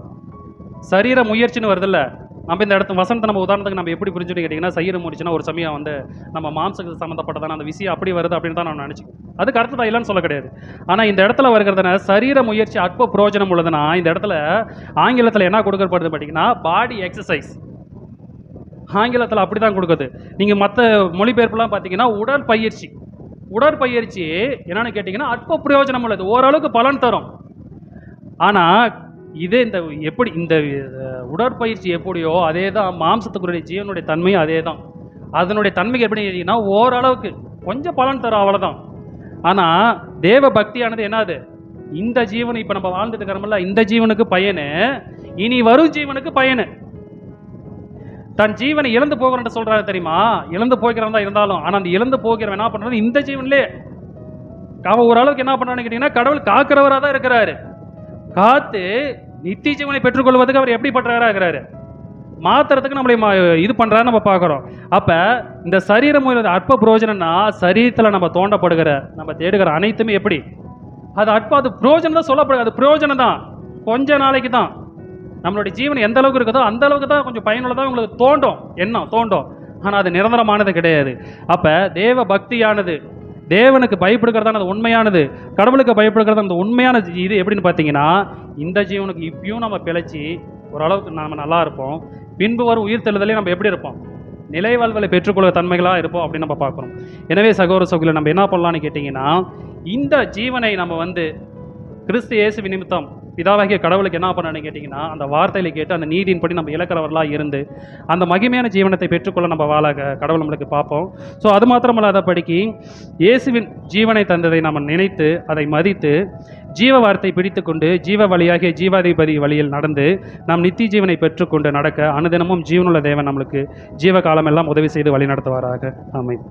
சரீர முயற்சின்னு வருதில்ல, நம்ம இந்த இடத்து வசனத்தை நம்ம உதாரணத்துக்கு நம்ம எப்படி புரிஞ்சுட்டு கேட்டிங்கன்னா, சரீர முயற்சினா ஒரு சமயம் நம்ம மாம்சத்துக்கு சம்மந்தப்பட்டதான அந்த விஷயம் அப்படி வருது அப்படின்னு தான் நான் நினச்சிக்கேன். அதுக்கு அர்த்தம் இல்லைன்னு சொல்ல கிடையாது. ஆனால் இந்த இடத்துல வருகிறதுனா சரீர முயற்சி அற்ப பிரயோஜனம் உள்ளதுன்னா, இந்த இடத்துல ஆங்கிலத்தில் என்ன கொடுக்கப்படுது பார்த்தீங்கன்னா, பாடி எக்ஸசைஸ். ஆங்கிலத்தில் அப்படி தான் கொடுக்குது. நீங்கள் மற்ற மொழிபெயர்ப்புலாம் பார்த்தீங்கன்னா உடற்பயிற்சி என்னன்னு கேட்டிங்கன்னா அற்ப பிரயோஜனம் உள்ளது, ஓரளவுக்கு பலன் தரும். ஆனால் இதே இந்த உடற்பயிற்சி எப்படியோ அதே தான் மாம்சத்துக்குரிய ஜீவனுடைய தன்மையும் அதே தான். அதனுடைய தன்மைக்கு எப்படி கேட்டிங்கன்னா ஓரளவுக்கு கொஞ்சம் பலன் தரும், அவ்வளோதான். ஆனால் தேவ பக்தியானது என்னது, இந்த ஜீவன் இப்போ நம்ம வாழ்ந்துட்டு இருக்கிறோம்ல, இந்த ஜீவனுக்கு பயனு, இனி வரும் ஜீவனுக்கு பயனு. தன் ஜீவனை இழந்து போகிறன்னு சொல்றாரு தெரியுமா, இழந்து போகிறவன் தான் இருந்தாலும். ஆனால் அந்த இழந்து போகிறவன் என்ன பண்ணுறது, இந்த ஜீவன்லேயே அவன் ஓரளவுக்கு என்ன பண்ணுறான்னு கேட்டிங்கன்னா கடவுள் காக்கிறவராக தான் இருக்கிறாரு. காத்து நித்திய ஜீவனை பெற்றுக்கொள்வதுக்கு அவர் எப்படிப்பட்டவராக இருக்கிறாரு, மாத்திரத்துக்கு நம்மளை இது பண்ணுறாரு நம்ம பார்க்குறோம். அப்போ இந்த சரீரம் அற்ப புரோஜனம்னா சரீரத்தில் நம்ம தோண்டப்படுகிற நம்ம தேடுகிற அனைத்துமே எப்படி அது அது புரோஜனம் தான் சொல்லப்படுது. அது புரோஜனம் தான், கொஞ்ச நாளைக்கு தான். நம்மளுடைய ஜீவன் எந்த அளவுக்கு இருக்குதோ அந்த அளவுக்கு தான் கொஞ்சம் பயனுள்ளதாக உங்களுக்கு தோண்டும். ஆனால் அது நிரந்தரமானது கிடையாது. அப்போ தேவ பக்தியானது, தேவனுக்கு பயப்படுகிறதான அது உண்மையானது, கடவுளுக்கு பயப்படுகிறது அந்த உண்மையான இது எப்படின்னு பார்த்தீங்கன்னா, இந்த ஜீவனுக்கு இப்பயும் நம்ம பிழைச்சி ஓரளவுக்கு நம்ம நல்லா இருப்போம். பின்பு வரும் உயிர் தெழுதலே நம்ம எப்படி இருப்போம், நிலைவாழ்வுகளை பெற்றுக்கொள்ள தன்மைகளாக இருப்போம் அப்படின்னு நம்ம பார்க்குறோம். எனவே சகோதர சகோதரிகளை நம்ம என்ன பண்ணலான்னு கேட்டிங்கன்னா, இந்த ஜீவனை நம்ம கிறிஸ்து இயேசு நிமித்தம் பிதாவாகிய கடவுளுக்கு என்ன பண்ணணும்னு கேட்டிங்கன்னா, அந்த வார்த்தையில கேட்டு அந்த நீதியின்படி நம்ம இழக்கிறவர்களாக இருந்து அந்த மகிமையான ஜீவனத்தை பெற்றுக்கொள்ள நம்ம வாழ கடவுள் நம்மளுக்கு பார்ப்போம். ஸோ அது மாத்திரமல்ல, அதை படிக்கி இயேசுவின் ஜீவனை தந்ததை நம்ம நினைத்து அதை மதித்து ஜீவ வார்த்தை பிடித்து கொண்டு ஜீவ வழியாகிய ஜீவாதிபதி வழியில் நடந்து நாம் நித்திய ஜீவனை பெற்றுக்கொண்டு நடக்க அனுதினமும் ஜீவனுள்ள தேவன் நம்மளுக்கு ஜீவ காலமெல்லாம் உதவி செய்து வழி நடத்துவாராக. ஆமென்.